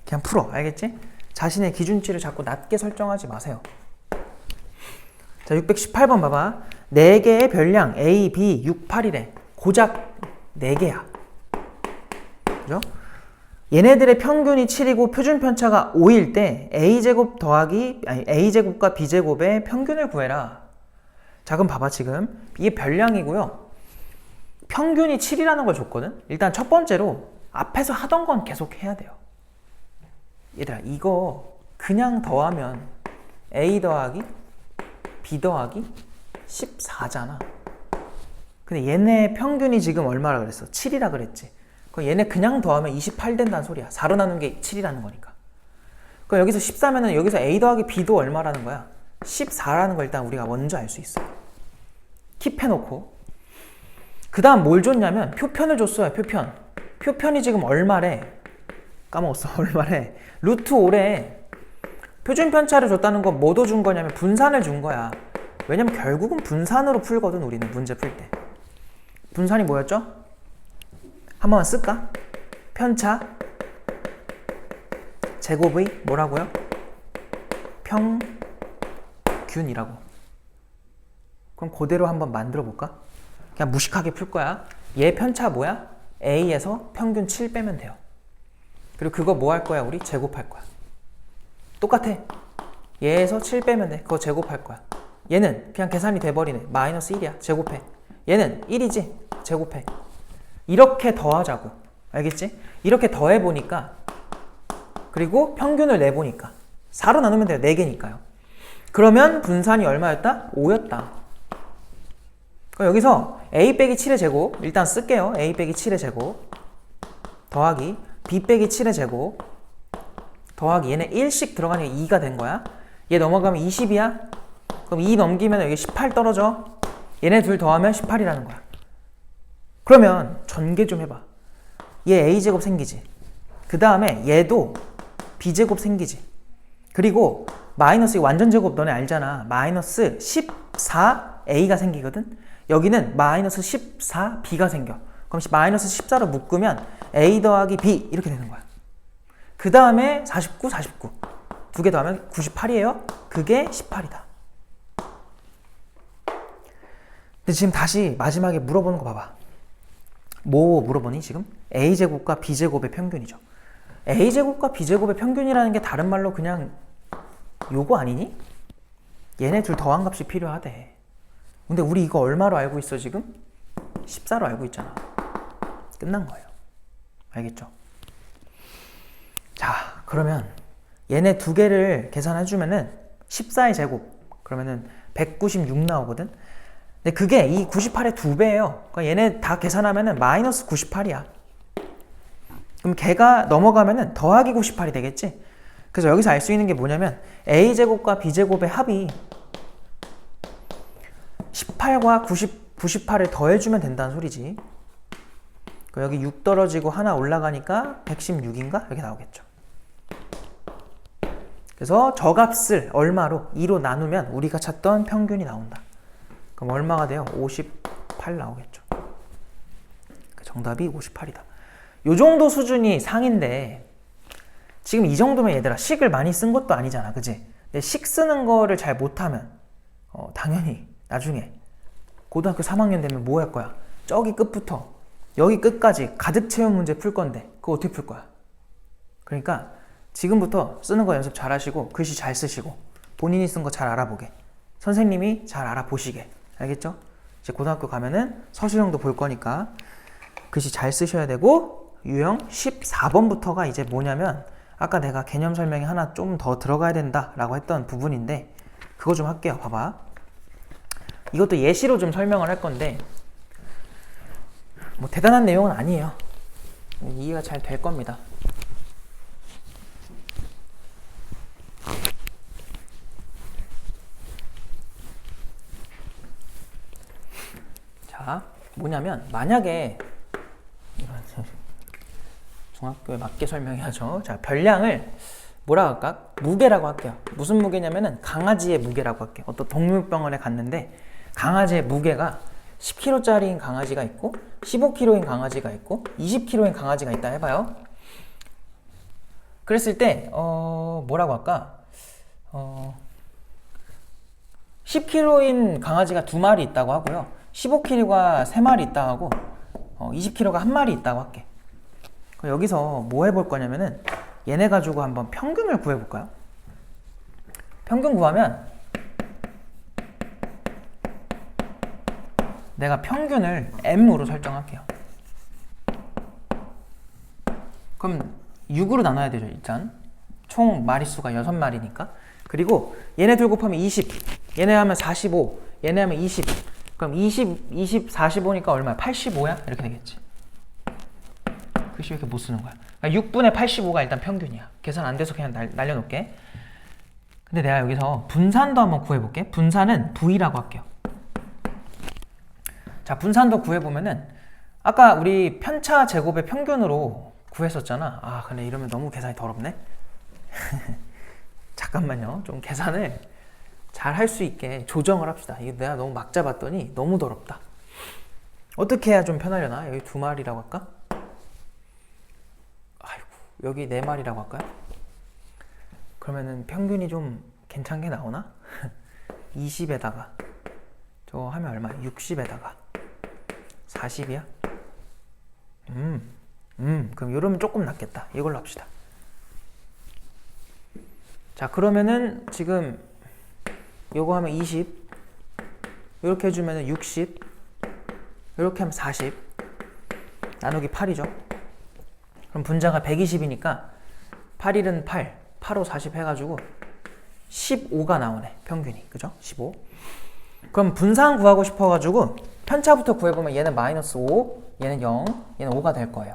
그냥 풀어. 알겠지? 자신의 기준치를 자꾸 낮게 설정하지 마세요. 자, 618번 봐봐. 4개의 별량 A, B, 6, 8이래. 고작 4개야. 그죠? 얘네들의 평균이 7이고 표준 편차가 5일 때 A제곱 더하기 A제곱과 B제곱의 평균을 구해라. 자, 그럼 봐봐. 지금 이게 별량이고요. 평균이 7이라는 걸 줬거든. 일단 첫 번째로 앞에서 하던 건 계속 해야 돼요. 얘들아, 이거 그냥 더하면 A 더하기 B 더하기 14잖아. 근데 얘네 평균이 지금 얼마라 그랬어? 7이라 그랬지. 그럼 얘네 그냥 더하면 28 된다는 소리야. 4로 나눈 게 7이라는 거니까. 그럼 여기서 14면은 여기서 A 더하기 B도 얼마라는 거야? 14라는 걸 일단 우리가 먼저 알 수 있어. 킵해놓고 그 다음 뭘 줬냐면 표편을 줬어요. 표편이 지금 얼마래? 까먹었어. 얼마래? 루트 5래. 표준 편차를 줬다는 건 뭐도 준 거냐면 분산을 준 거야. 왜냐면 결국은 분산으로 풀거든. 우리는 문제 풀 때. 분산이 뭐였죠? 한 번만 쓸까? 편차 제곱의 뭐라고요? 평균이라고. 그럼 그대로 한번 만들어 볼까? 그냥 무식하게 풀 거야. 얘 편차 뭐야? A에서 평균 7 빼면 돼요. 그리고 그거 뭐 할 거야? 우리 제곱할 거야. 똑같아. 얘에서 7 빼면 돼. 그거 제곱할 거야. 얘는 그냥 계산이 돼버리네. 마이너스 1이야. 제곱해. 얘는 1이지? 제곱해. 이렇게 더하자고. 알겠지? 이렇게 더해보니까, 그리고 평균을 내보니까 4로 나누면 돼요. 4개니까요. 그러면 분산이 얼마였다? 5였다. 그럼 여기서 A 빼기 7의 제곱 일단 쓸게요. A 빼기 7의 제곱 더하기 B 빼기 7의 제곱 더하기 얘네 1씩 들어가니까 2가 된 거야. 얘 넘어가면 20이야. 그럼 2 넘기면 여기 18 떨어져. 얘네 둘 더하면 18이라는 거야. 그러면 전개 좀 해봐. 얘 A제곱 생기지. 그 다음에 얘도 B제곱 생기지. 그리고 마이너스 완전 제곱 너네 알잖아. 마이너스 14A가 생기거든. 여기는 마이너스 14B가 생겨. 그럼 마이너스 14로 묶으면 A 더하기 B 이렇게 되는 거야. 그 다음에 49, 49. 두 개 더하면 98이에요. 그게 18이다. 근데 지금 다시 마지막에 물어보는 거 봐봐. 뭐 물어보니 지금? A제곱과 B제곱의 평균이죠. A제곱과 B제곱의 평균이라는 게 다른 말로 그냥 요거 아니니? 얘네 둘 더한 값이 필요하대. 근데 우리 이거 얼마로 알고 있어 지금? 14로 알고 있잖아. 끝난 거예요. 알겠죠? 자, 그러면 얘네 두 개를 계산해주면은 14의 제곱 그러면은 196 나오거든? 근데 그게 이 98의 2배예요. 그러니까 얘네 다 계산하면은 마이너스 98이야. 그럼 걔가 넘어가면은 더하기 98이 되겠지? 그래서 여기서 알 수 있는 게 뭐냐면 A제곱과 B제곱의 합이 18과 98을 더해주면 된다는 소리지. 여기 6 떨어지고 하나 올라가니까 116인가? 이렇게 나오겠죠. 그래서 저 값을 얼마로? 2로 나누면 우리가 찾던 평균이 나온다. 그럼 얼마가 돼요? 58 나오겠죠. 정답이 58이다. 요 정도 수준이 상인데 지금 이 정도면 얘들아 식을 많이 쓴 것도 아니잖아. 그치? 근데 식 쓰는 거를 잘 못하면 당연히 나중에 고등학교 3학년 되면 뭐 할 거야? 저기 끝부터 여기 끝까지 가득 채운 문제 풀 건데 그거 어떻게 풀 거야? 그러니까 지금부터 쓰는 거 연습 잘 하시고 글씨 잘 쓰시고 본인이 쓴 거 잘 알아보게, 선생님이 잘 알아보시게. 알겠죠? 이제 고등학교 가면은 서술형도 볼 거니까 글씨 잘 쓰셔야 되고, 유형 14번부터가 이제 뭐냐면 아까 내가 개념 설명이 하나 좀 더 들어가야 된다 라고 했던 부분인데 그거 좀 할게요. 봐봐. 이것도 예시로 좀 설명을 할 건데 뭐 대단한 내용은 아니에요. 이해가 잘 될 겁니다. 자, 뭐냐면 만약에 중학교에 맞게 설명해야죠. 자, 별량을 뭐라고 할까? 무게라고 할게요. 무슨 무게냐면은 강아지의 무게라고 할게요. 어떤 동물병원에 갔는데 강아지의 무게가 10kg짜리인 강아지가 있고 15kg인 강아지가 있고 20kg인 강아지가 있다 해봐요. 그랬을 때 뭐라고 할까? 10kg인 강아지가 2마리 있다고 하고요. 15kg가 3마리 있다고 하고 20kg가 1마리 있다고 할게. 여기서 뭐 해볼 거냐면은 얘네 가지고 한번 평균을 구해볼까요? 평균 구하면 내가 평균을 m으로 설정할게요. 그럼 6으로 나눠야 되죠. 일단 총 마리수가 6마리니까. 그리고 얘네들 곱하면 20, 얘네 하면 45, 얘네 하면 20. 그럼 20, 45니까 얼마야? 85야? 이렇게 되겠지. 글씨 왜 이렇게 못 쓰는 거야? 그러니까 6분의 85가 일단 평균이야. 계산 안 돼서 그냥 날려놓을게. 근데 내가 여기서 분산도 한번 구해볼게. 분산은 V라고 할게요. 자, 분산도 구해보면은 아까 우리 편차 제곱의 평균으로 구했었잖아. 아, 근데 이러면 너무 계산이 더럽네. 잠깐만요. 좀 계산을 잘 할 수 있게 조정을 합시다. 이거 내가 너무 막 잡았더니 너무 더럽다. 어떻게 해야 좀 편하려나? 여기 2마리라고 할까? 아이고, 여기 4마리라고 할까요? 그러면은 평균이 좀 괜찮게 나오나? 20에다가 저거 하면 얼마야? 60에다가 40이야? 그럼 이러면 조금 낫겠다. 이걸로 합시다. 자, 그러면은 지금 요거 하면 20, 이렇게 해주면은 60, 이렇게 하면 40, 나누기 8이죠. 그럼 분자가 120이니까 8일은 8, 8, 5, 40 해가지고 15가 나오네. 평균이. 그죠? 15. 그럼 분산 구하고 싶어가지고 편차부터 구해보면 얘는 마이너스 5, 얘는 0, 얘는 5가 될 거예요.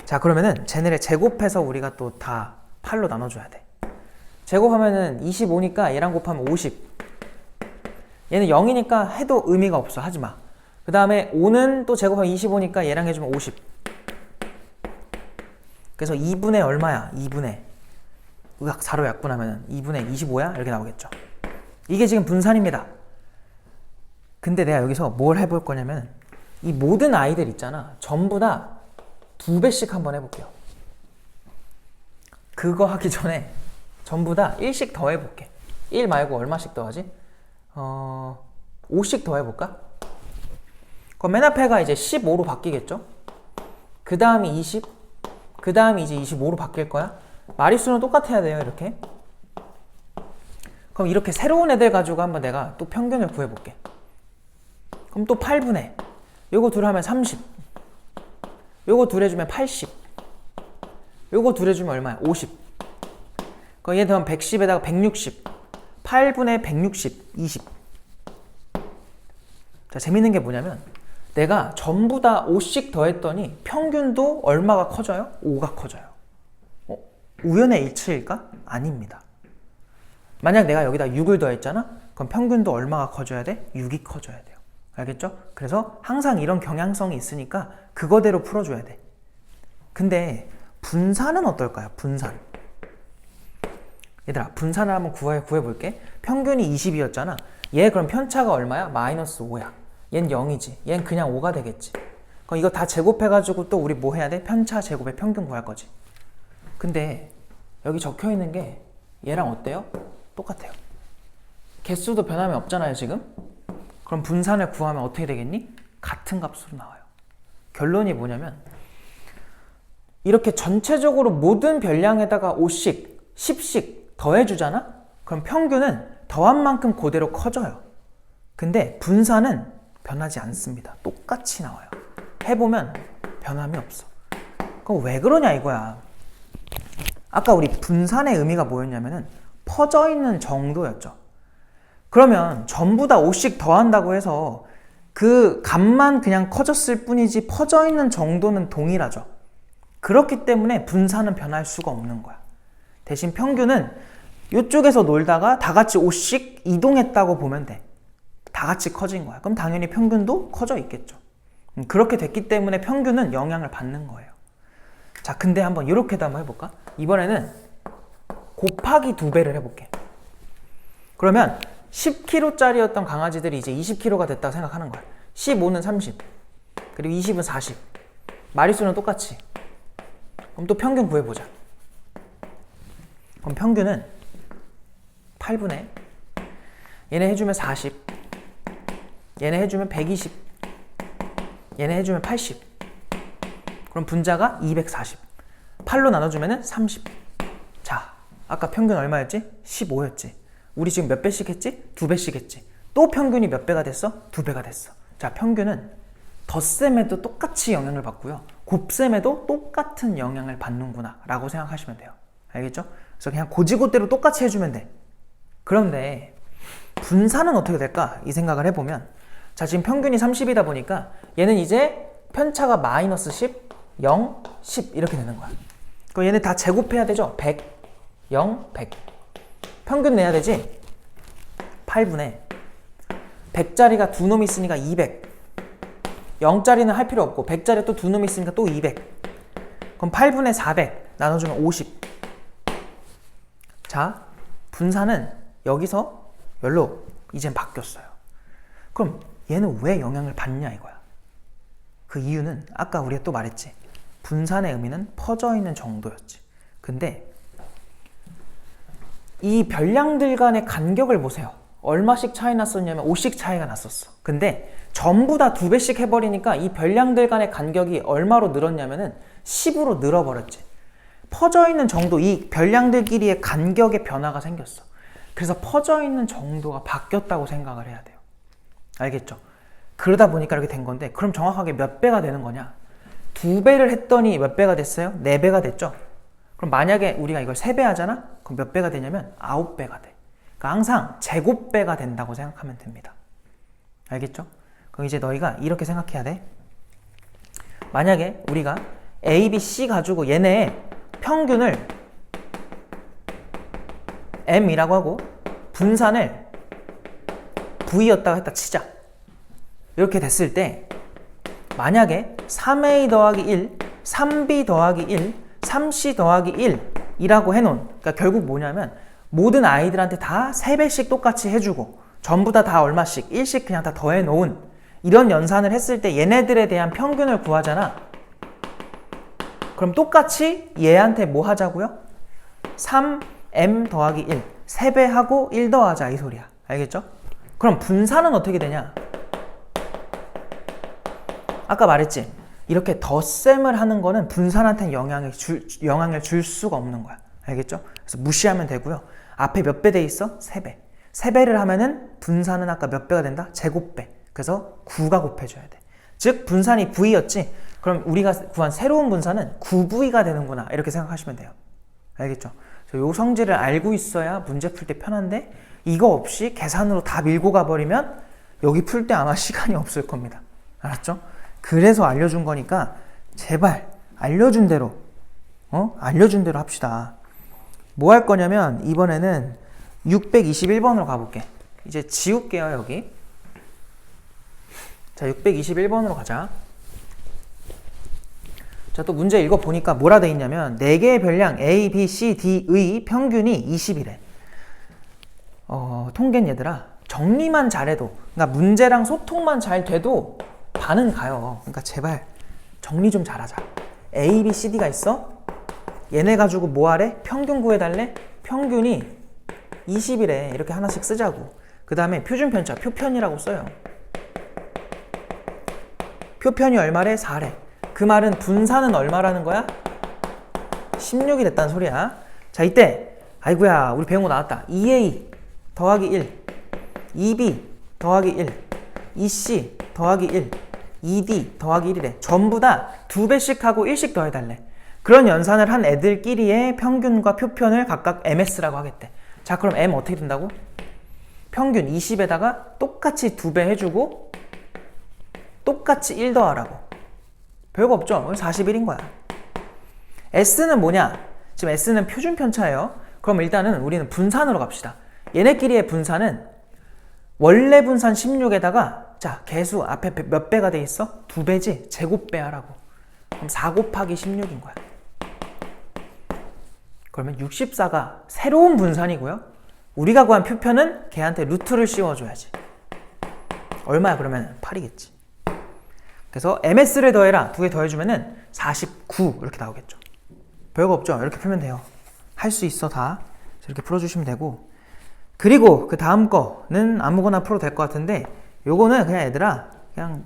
자, 그러면은 쟤네를 제곱해서 우리가 또 다 8로 나눠줘야 돼. 제곱하면은 25니까 얘랑 곱하면 50. 얘는 0이니까 해도 의미가 없어. 하지마. 그 다음에 5는 또 제곱하면 25니까 얘랑 해주면 50. 그래서 2분의 얼마야? 2분의 의학 4로 약분하면은 2분의 25야? 이렇게 나오겠죠. 이게 지금 분산입니다. 근데 내가 여기서 뭘 해볼 거냐면 이 모든 아이들 있잖아. 전부 다 2배씩 한번 해볼게요. 그거 하기 전에 전부 다 1씩 더 해볼게. 1 말고 얼마씩 더하지? 5씩 더 해볼까? 그럼 맨 앞에가 이제 15로 바뀌겠죠? 그 다음이 20, 그 다음이 이제 25로 바뀔 거야. 마리수는 똑같아야 돼요. 이렇게. 그럼 이렇게 새로운 애들 가지고 한번 내가 또 평균을 구해볼게. 그럼 또 8분의 요거 둘 하면 30, 요거 둘 해주면 80, 요거 둘 해주면 얼마야? 50. 그럼 얘 더하면 110에다가 160, 8분의 160, 20. 자, 재밌는 게 뭐냐면 내가 전부 다 5씩 더했더니 평균도 얼마가 커져요? 5가 커져요. 우연의 일치일까? 아닙니다. 만약 내가 여기다 6을 더했잖아? 그럼 평균도 얼마가 커져야 돼? 6이 커져야 돼요. 알겠죠? 그래서 항상 이런 경향성이 있으니까 그거대로 풀어줘야 돼. 근데 분산은 어떨까요? 분산. 얘들아, 분산을 한번 구해볼게. 평균이 20이었잖아. 얘 그럼 편차가 얼마야? 마이너스 5야. 얘는 0이지. 얘는 그냥 5가 되겠지. 그럼 이거 다 제곱해가지고 또 우리 뭐 해야 돼? 편차 제곱의 평균 구할 거지. 근데 여기 적혀있는 게 얘랑 어때요? 똑같아요. 개수도 변함이 없잖아요, 지금? 그럼 분산을 구하면 어떻게 되겠니? 같은 값으로 나와요. 결론이 뭐냐면 이렇게 전체적으로 모든 별량에다가 5씩, 10씩 더해주잖아? 그럼 평균은 더한 만큼 그대로 커져요. 근데 분산은 변하지 않습니다. 똑같이 나와요. 해보면 변함이 없어. 그럼 왜 그러냐 이거야. 아까 우리 분산의 의미가 뭐였냐면은 퍼져 있는 정도였죠. 그러면 전부 다 5씩 더한다고 해서 그 값만 그냥 커졌을 뿐이지 퍼져 있는 정도는 동일하죠. 그렇기 때문에 분산은 변할 수가 없는 거야. 대신 평균은 이쪽에서 놀다가 다 같이 5씩 이동했다고 보면 돼. 다 같이 커진 거야. 그럼 당연히 평균도 커져 있겠죠. 그렇게 됐기 때문에 평균은 영향을 받는 거예요. 자, 근데 한번 이렇게도 한번 해볼까? 이번에는 곱하기 2배를 해볼게. 그러면 10kg짜리였던 강아지들이 이제 20kg가 됐다고 생각하는 거야. 15는 30, 그리고 20은 40. 마리수는 똑같이. 그럼 또 평균 구해보자. 그럼 평균은 8분의 얘네 해주면 40, 얘네 해주면 120, 얘네 해주면 80. 그럼 분자가 240. 8로 나눠주면 30. 자, 아까 평균 얼마였지? 15였지. 우리 지금 몇 배씩 했지? 2배씩 했지. 또 평균이 몇 배가 됐어? 2배가 됐어. 자, 평균은 덧셈에도 똑같이 영향을 받고요. 곱셈에도 똑같은 영향을 받는구나 라고 생각하시면 돼요. 알겠죠? 그래서 그냥 고지고대로 똑같이 해주면 돼. 그런데 분산은 어떻게 될까? 이 생각을 해보면, 자, 지금 평균이 30이다 보니까 얘는 이제 편차가 마이너스 10, 0, 10 이렇게 되는 거야. 그럼 얘네 다 제곱해야 되죠? 100, 0, 100. 평균 내야 되지? 8분의 100짜리가 두 놈이 있으니까 200. 0짜리는 할 필요 없고 100짜리 또 두 놈이 있으니까 또 200. 그럼 8분의 400 나눠주면 50. 자, 분산은 여기서 열로 이젠 바뀌었어요. 그럼 얘는 왜 영향을 받냐 이거야. 그 이유는 아까 우리가 또 말했지. 분산의 의미는 퍼져 있는 정도였지. 근데 이 별량들 간의 간격을 보세요. 얼마씩 차이 났었냐면 5씩 차이가 났었어. 근데 전부 다 2배씩 해버리니까 이 별량들 간의 간격이 얼마로 늘었냐면은 10으로 늘어버렸지. 퍼져 있는 정도, 이 별량들끼리의 간격의 변화가 생겼어. 그래서 퍼져 있는 정도가 바뀌었다고 생각을 해야 돼요. 알겠죠? 그러다 보니까 이렇게 된 건데, 그럼 정확하게 몇 배가 되는 거냐? 2배를 했더니 몇 배가 됐어요? 4배가 됐죠? 그럼 만약에 우리가 이걸 3배 하잖아? 그럼 몇 배가 되냐면 9배가 돼. 그러니까 항상 제곱배가 된다고 생각하면 됩니다. 알겠죠? 그럼 이제 너희가 이렇게 생각해야 돼. 만약에 우리가 A, B, C 가지고 얘네의 평균을 M이라고 하고 분산을 V였다고 했다 치자. 이렇게 됐을 때 만약에 3A 더하기 1, 3B 더하기 1, 3C 더하기 1이라고 해놓은, 그러니까 결국 뭐냐면 모든 아이들한테 다 3배씩 똑같이 해주고 전부 다 얼마씩 1씩 그냥 다 더해놓은 이런 연산을 했을 때 얘네들에 대한 평균을 구하잖아. 그럼 똑같이 얘한테 뭐 하자고요? 3M 더하기 1 3배하고 1 더하자 이 소리야. 알겠죠? 그럼 분산은 어떻게 되냐? 아까 말했지? 이렇게 덧셈을 하는 거는 분산한테는 영향을 줄 수가 없는 거야. 알겠죠? 그래서 무시하면 되고요. 앞에 몇 배 돼 있어? 3배. 3배를 하면은 분산은 아까 몇 배가 된다? 제곱배. 그래서 9가 곱해줘야 돼. 즉 분산이 V였지? 그럼 우리가 구한 새로운 분산은 9V가 되는구나. 이렇게 생각하시면 돼요. 알겠죠? 요 성질을 알고 있어야 문제 풀 때 편한데 이거 없이 계산으로 다 밀고 가버리면 여기 풀 때 아마 시간이 없을 겁니다. 알았죠? 그래서 알려준 거니까 제발 알려준 대로 합시다. 뭐 할 거냐면 이번에는 621번으로 가볼게. 이제 지울게요 여기. 자, 621번으로 가자. 자, 또 문제 읽어보니까 뭐라 돼 있냐면 4개의 별량 A, B, C, D의 평균이 20이래. 통계는 얘들아 정리만 잘해도, 그러니까 문제랑 소통만 잘 돼도 반은 가요. 그러니까 제발 정리 좀 잘하자. A, B, C, D가 있어? 얘네 가지고 뭐 하래? 평균 구해달래? 평균이 20이래. 이렇게 하나씩 쓰자고. 그 다음에 표준편차, 표편이라고 써요. 표편이 얼마래? 4래. 그 말은 분산은 얼마라는 거야? 16이 됐다는 소리야. 자, 이때 아이고야 우리 배운 거 나왔다. 2A 더하기 1, 2B 더하기 1, 2C 더하기 1, 2D 더하기 1이래. 전부 다 2배씩 하고 1씩 더해달래. 그런 연산을 한 애들끼리의 평균과 표편을 각각 MS라고 하겠대. 자, 그럼 M 어떻게 된다고? 평균 20에다가 똑같이 2배 해주고 똑같이 1 더하라고. 별거 없죠? 41인 거야. S는 뭐냐? 지금 S는 표준 편차예요. 그럼 일단은 우리는 분산으로 갑시다. 얘네끼리의 분산은 원래 분산 16에다가 자, 개수 앞에 몇 배가 돼 있어? 2배지? 제곱배 하라고. 그럼 4 곱하기 16인 거야. 그러면 64가 새로운 분산이고요. 우리가 구한 표편은 걔한테 루트를 씌워줘야지. 얼마야 그러면? 8이겠지. 그래서 MS를 더해라. 2개 더해주면은 49 이렇게 나오겠죠. 별거 없죠? 이렇게 풀면 돼요. 할 수 있어 다. 이렇게 풀어주시면 되고, 그리고 그 다음 거는 아무거나 풀어도 될 것 같은데 요거는 그냥 얘들아 그냥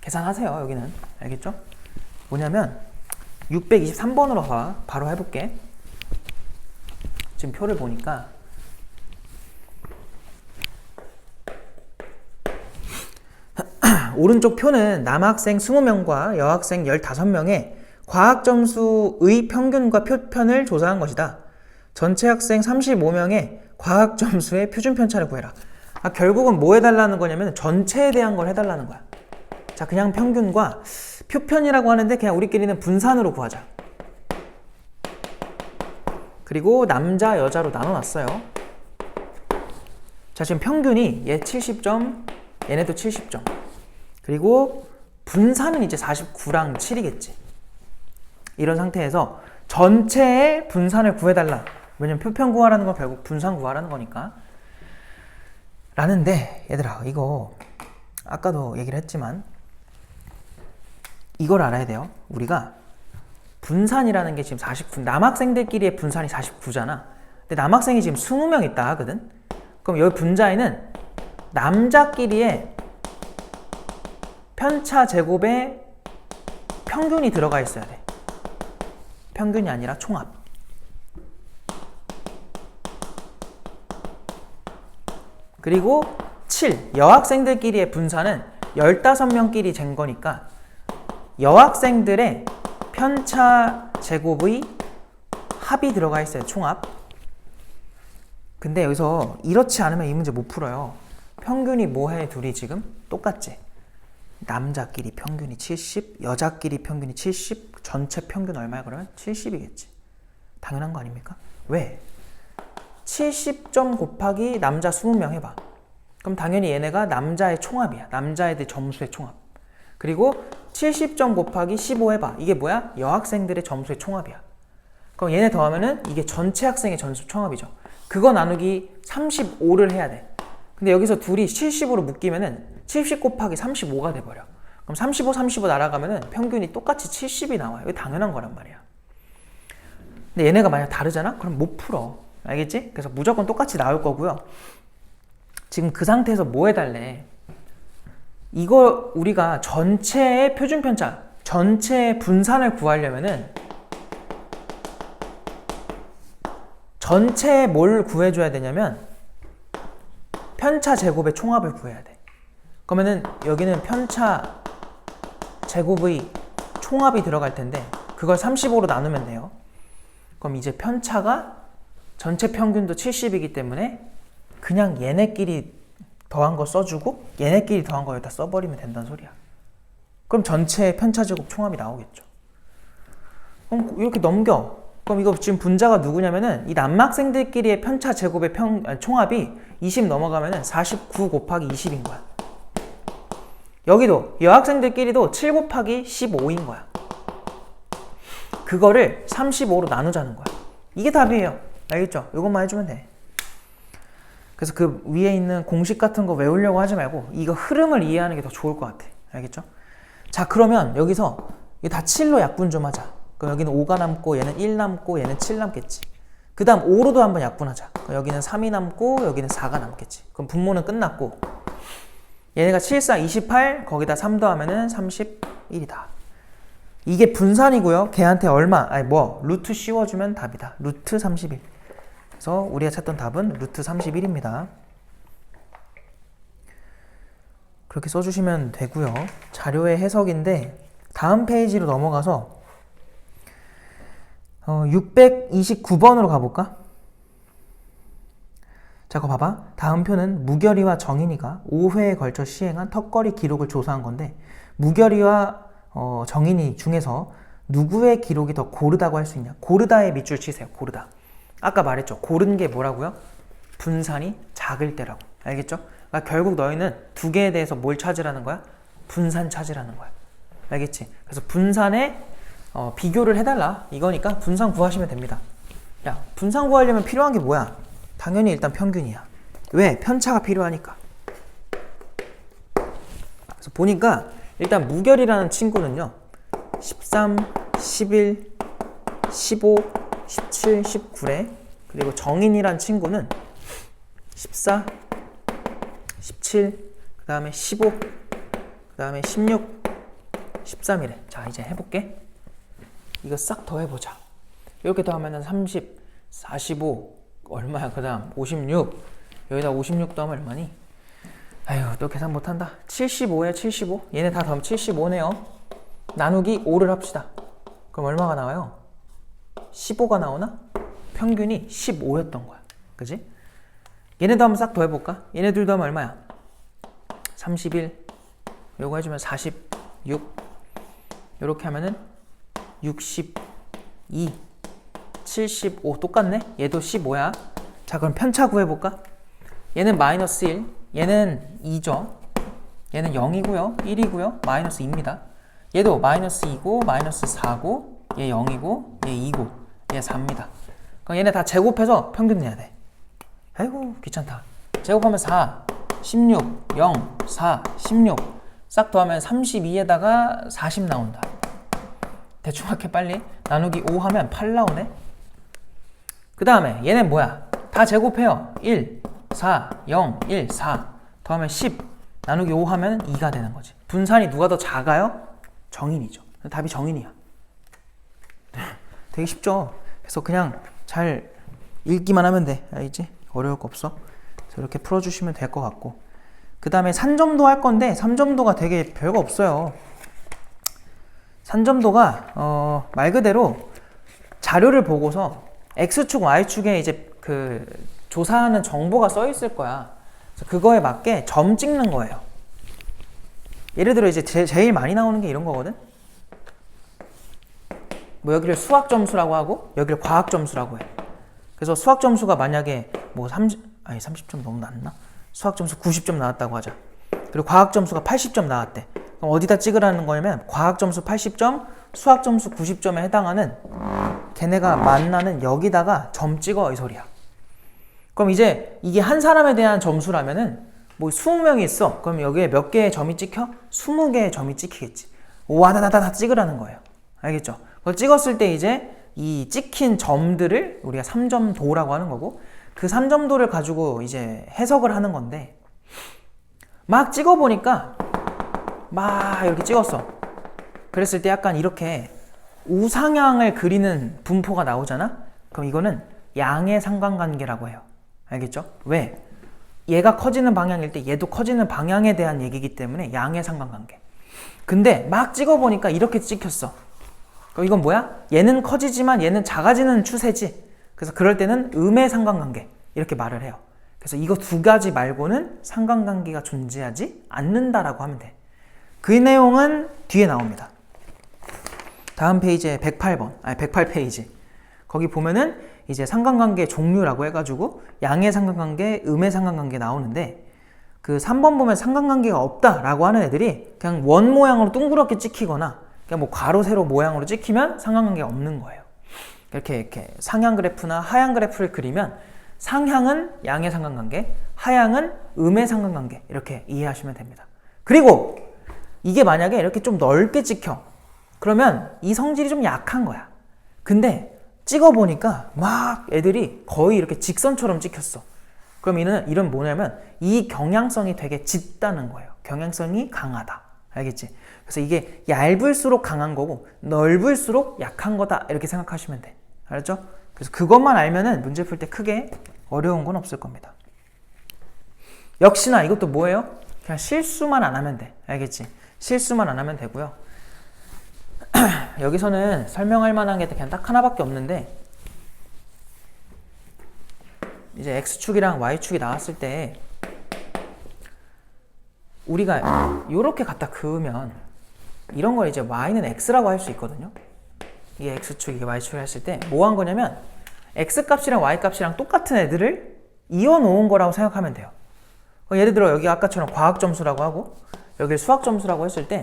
계산하세요. 여기는 알겠죠? 뭐냐면 623번으로 바로 해볼게. 지금 표를 보니까 오른쪽 표는 남학생 20명과 여학생 15명의 과학점수의 평균과 표편을 조사한 것이다. 전체 학생 35명의 과학점수의 표준편차를 구해라. 결국은 뭐 해달라는 거냐면 전체에 대한 걸 해달라는 거야. 자, 그냥 평균과 표편이라고 하는데 그냥 우리끼리는 분산으로 구하자. 그리고 남자, 여자로 나눠놨어요. 자, 지금 평균이 얘 70점, 얘네도 70점. 그리고 분산은 이제 49랑 7이겠지. 이런 상태에서 전체의 분산을 구해달라. 왜냐면 표편 구하라는 건 결국 분산 구하라는 거니까. 라는데 얘들아 이거 아까도 얘기를 했지만 이걸 알아야 돼요. 우리가 분산이라는 게 지금 49, 남학생들끼리의 분산이 49잖아. 근데 남학생이 지금 20명 있다 하거든. 그럼 여기 분자에는 남자끼리의 편차 제곱에 평균이 들어가 있어야 돼. 평균이 아니라 총합. 그리고 7, 여학생들끼리의 분산은 15명끼리 잰 거니까 여학생들의 편차 제곱의 합이 들어가 있어요. 총합. 근데 여기서 이렇지 않으면 이 문제 못 풀어요. 평균이 뭐해? 둘이 지금 똑같지? 남자끼리 평균이 70, 여자끼리 평균이 70, 전체 평균 얼마야 그러면? 70이겠지. 당연한 거 아닙니까? 왜? 70점 곱하기 남자 20명 해봐. 그럼 당연히 얘네가 남자의 총합이야. 남자애들 점수의 총합. 그리고 70점 곱하기 15 해봐. 이게 뭐야? 여학생들의 점수의 총합이야. 그럼 얘네 더하면은 이게 전체 학생의 점수 총합이죠. 그거 나누기 35를 해야 돼. 근데 여기서 둘이 70으로 묶이면은 70 곱하기 35가 돼버려. 그럼 35, 35 날아가면은 평균이 똑같이 70이 나와요. 이거 당연한 거란 말이야. 근데 얘네가 만약 다르잖아? 그럼 못 풀어. 알겠지? 그래서 무조건 똑같이 나올 거고요. 지금 그 상태에서 뭐 해달래? 이거 우리가 전체의 표준편차, 전체의 분산을 구하려면은 전체에 뭘 구해줘야 되냐면 편차 제곱의 총합을 구해야 돼. 그러면은 여기는 편차 제곱의 총합이 들어갈 텐데 그걸 35로 나누면 돼요. 그럼 이제 편차가 전체 평균도 70이기 때문에 그냥 얘네끼리 더한 거 써주고 얘네끼리 더한 거 여기다 써버리면 된다는 소리야. 그럼 전체 편차 제곱 총합이 나오겠죠. 그럼 이렇게 넘겨. 그럼 이거 지금 분자가 누구냐면은 이 남학생들끼리의 편차 제곱의 총합이 20 넘어가면은 49 곱하기 20인 거야. 여기도 여학생들끼리도 7 곱하기 15인 거야. 그거를 35로 나누자는 거야. 이게 답이에요. 알겠죠? 이것만 해주면 돼. 그래서 그 위에 있는 공식 같은 거 외우려고 하지 말고 이거 흐름을 이해하는 게 더 좋을 것 같아. 알겠죠? 자, 그러면 여기서 이거 다 7로 약분 좀 하자. 그럼 여기는 5가 남고 얘는 1 남고 얘는 7 남겠지. 그 다음 5로도 한번 약분하자. 그럼 여기는 3이 남고 여기는 4가 남겠지. 그럼 분모는 끝났고 얘네가 7, 4, 28 거기다 3 더하면은 31이다. 이게 분산이고요. 걔한테 얼마? 루트 씌워주면 답이다. 루트 31. 그래서 우리가 찾던 답은 루트 31입니다. 그렇게 써주시면 되고요. 자료의 해석인데 다음 페이지로 넘어가서 629번으로 가볼까? 자, 그거 봐봐. 다음 표는 무결이와 정인이가 5회에 걸쳐 시행한 턱걸이 기록을 조사한 건데, 무결이와 정인이 중에서 누구의 기록이 더 고르다고 할 수 있냐? 고르다의 밑줄 치세요. 고르다. 아까 말했죠. 고른 게 뭐라고요? 분산이 작을 때라고. 알겠죠? 그러니까 결국 너희는 두 개에 대해서 뭘 찾으라는 거야? 분산 찾으라는 거야. 알겠지? 그래서 분산에 비교를 해달라. 이거니까 분산 구하시면 됩니다. 야, 분산 구하려면 필요한 게 뭐야? 당연히 일단 평균이야. 왜? 편차가 필요하니까. 그래서 보니까 일단 무결이라는 친구는요, 13, 11, 15, 17, 19래. 그리고 정인이란 친구는 14, 17, 그 다음에 15, 그 다음에 16, 13이래. 자, 이제 해볼게. 이거 싹 더 해보자. 이렇게 더하면 30, 45, 얼마야? 그 다음 56, 여기다 56 더하면 얼마니? 아휴, 또 계산 못한다. 75에 75. 얘네 다 더하면 75네요. 나누기 5를 합시다. 그럼 얼마가 나와요? 15가 나오나? 평균이 15였던 거야. 그지? 얘네도 한번 싹 더 해볼까? 얘네들 더하면 얼마야? 31, 요거 해주면 46, 요렇게 하면은 62, 75 똑같네? 얘도 15야. 자, 그럼 편차 구해볼까? 얘는 마이너스 1, 얘는 2죠. 얘는 0이고요, 1이고요, 마이너스 2입니다. 얘도 마이너스 2고, 마이너스 4고, 얘 0이고, 얘 2고, 얘 4입니다. 그럼 얘네 다 제곱해서 평균 내야 돼. 아이고, 귀찮다. 제곱하면 4, 16, 0, 4, 16. 싹 더하면 32에다가 40 나온다. 대충 할게 빨리. 나누기 5 하면 8 나오네. 그 다음에 얘는 뭐야? 다 제곱해요. 1, 4, 0, 1, 4 더하면 10 나누기 5 하면 2가 되는 거지. 분산이 누가 더 작아요? 정인이죠. 답이 정인이야. 되게 쉽죠? 그래서 그냥 잘 읽기만 하면 돼. 알겠지? 어려울 거 없어. 그래서 이렇게 풀어주시면 될 것 같고, 그 다음에 산점도 할 건데 산점도가 되게 별거 없어요. 산점도가 말 그대로 자료를 보고서 X축, Y축에 이제 그 조사하는 정보가 써 있을 거야. 그래서 그거에 맞게 점 찍는 거예요. 예를 들어 이제 제일 많이 나오는 게 이런 거거든. 뭐 여기를 수학 점수라고 하고 여기를 과학 점수라고 해. 그래서 수학 점수가 만약에 뭐 30점 너무 낮나? 수학 점수 90점 나왔다고 하자. 그리고 과학 점수가 80점 나왔대. 그럼 어디다 찍으라는 거냐면 과학 점수 80점, 수학 점수 90점에 해당하는 걔네가 만나는 여기다가 점 찍어, 이 소리야. 그럼 이제 이게 한 사람에 대한 점수라면은 뭐 20명이 있어. 그럼 여기에 몇 개의 점이 찍혀? 20개의 점이 찍히겠지. 와다다다 찍으라는 거예요. 알겠죠? 그걸 찍었을 때 이제 이 찍힌 점들을 우리가 3점도라고 하는 거고, 그 3점도를 가지고 이제 해석을 하는 건데, 막 찍어보니까 막 이렇게 찍었어. 그랬을 때 약간 이렇게 우상향을 그리는 분포가 나오잖아? 그럼 이거는 양의 상관관계라고 해요. 알겠죠? 왜? 얘가 커지는 방향일 때 얘도 커지는 방향에 대한 얘기이기 때문에 양의 상관관계. 근데 막 찍어보니까 이렇게 찍혔어. 그럼 이건 뭐야? 얘는 커지지만 얘는 작아지는 추세지. 그래서 그럴 때는 음의 상관관계 이렇게 말을 해요. 그래서 이거 두 가지 말고는 상관관계가 존재하지 않는다라고 하면 돼. 그 내용은 뒤에 나옵니다. 다음 페이지에 108페이지. 거기 보면은 이제 상관관계 종류라고 해가지고 양의 상관관계, 음의 상관관계 나오는데, 그 3번 보면 상관관계가 없다라고 하는 애들이 그냥 원 모양으로 둥그렇게 찍히거나 그냥 뭐 가로 세로 모양으로 찍히면 상관관계가 없는 거예요. 이렇게 상향 그래프나 하향 그래프를 그리면 상향은 양의 상관관계, 하향은 음의 상관관계, 이렇게 이해하시면 됩니다. 그리고 이게 만약에 이렇게 좀 넓게 찍혀. 그러면 이 성질이 좀 약한 거야. 근데 찍어보니까 막 애들이 거의 이렇게 직선처럼 찍혔어. 그럼 이런 뭐냐면 이 경향성이 되게 짙다는 거예요. 경향성이 강하다. 알겠지? 그래서 이게 얇을수록 강한 거고 넓을수록 약한 거다, 이렇게 생각하시면 돼. 알았죠? 그래서 그것만 알면은 문제 풀 때 크게 어려운 건 없을 겁니다. 역시나 이것도 뭐예요? 그냥 실수만 안 하면 돼. 알겠지? 실수만 안 하면 되고요. 여기서는 설명할 만한 게 그냥 딱 하나밖에 없는데, 이제 X축이랑 Y축이 나왔을 때 우리가 이렇게 갖다 그으면 이런 걸 이제 Y는 X라고 할 수 있거든요. 이게 X축, 이게 Y축을 했을 때 뭐 한 거냐면 X값이랑 Y값이랑 똑같은 애들을 이어놓은 거라고 생각하면 돼요. 예를 들어 여기 아까처럼 과학점수라고 하고 여기를 수학점수라고 했을 때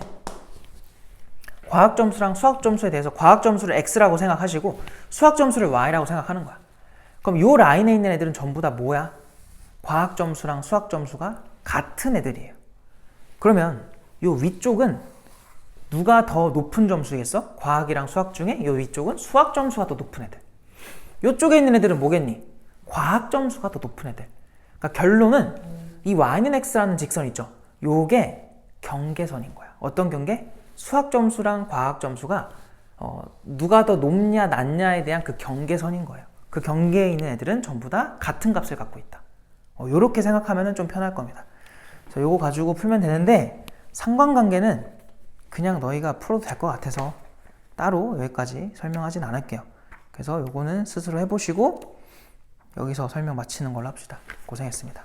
과학점수랑 수학점수에 대해서 과학점수를 X라고 생각하시고 수학점수를 Y라고 생각하는 거야. 그럼 요 라인에 있는 애들은 전부 다 뭐야? 과학점수랑 수학점수가 같은 애들이에요. 그러면 요 위쪽은 누가 더 높은 점수겠어? 과학이랑 수학 중에 요 위쪽은 수학 점수가 더 높은 애들. 요쪽에 있는 애들은 뭐겠니? 과학 점수가 더 높은 애들. 그러니까 결론은 이 y는 x라는 직선 있죠? 요게 경계선인 거야. 어떤 경계? 수학 점수랑 과학 점수가 누가 더 높냐 낮냐에 대한 그 경계선인 거예요. 그 경계에 있는 애들은 전부 다 같은 값을 갖고 있다. 요렇게 생각하면 좀 편할 겁니다. 그래서 요거 가지고 풀면 되는데 상관관계는 그냥 너희가 풀어도 될 것 같아서 따로 여기까지 설명하진 않을게요. 그래서 요거는 스스로 해보시고 여기서 설명 마치는 걸로 합시다. 고생했습니다.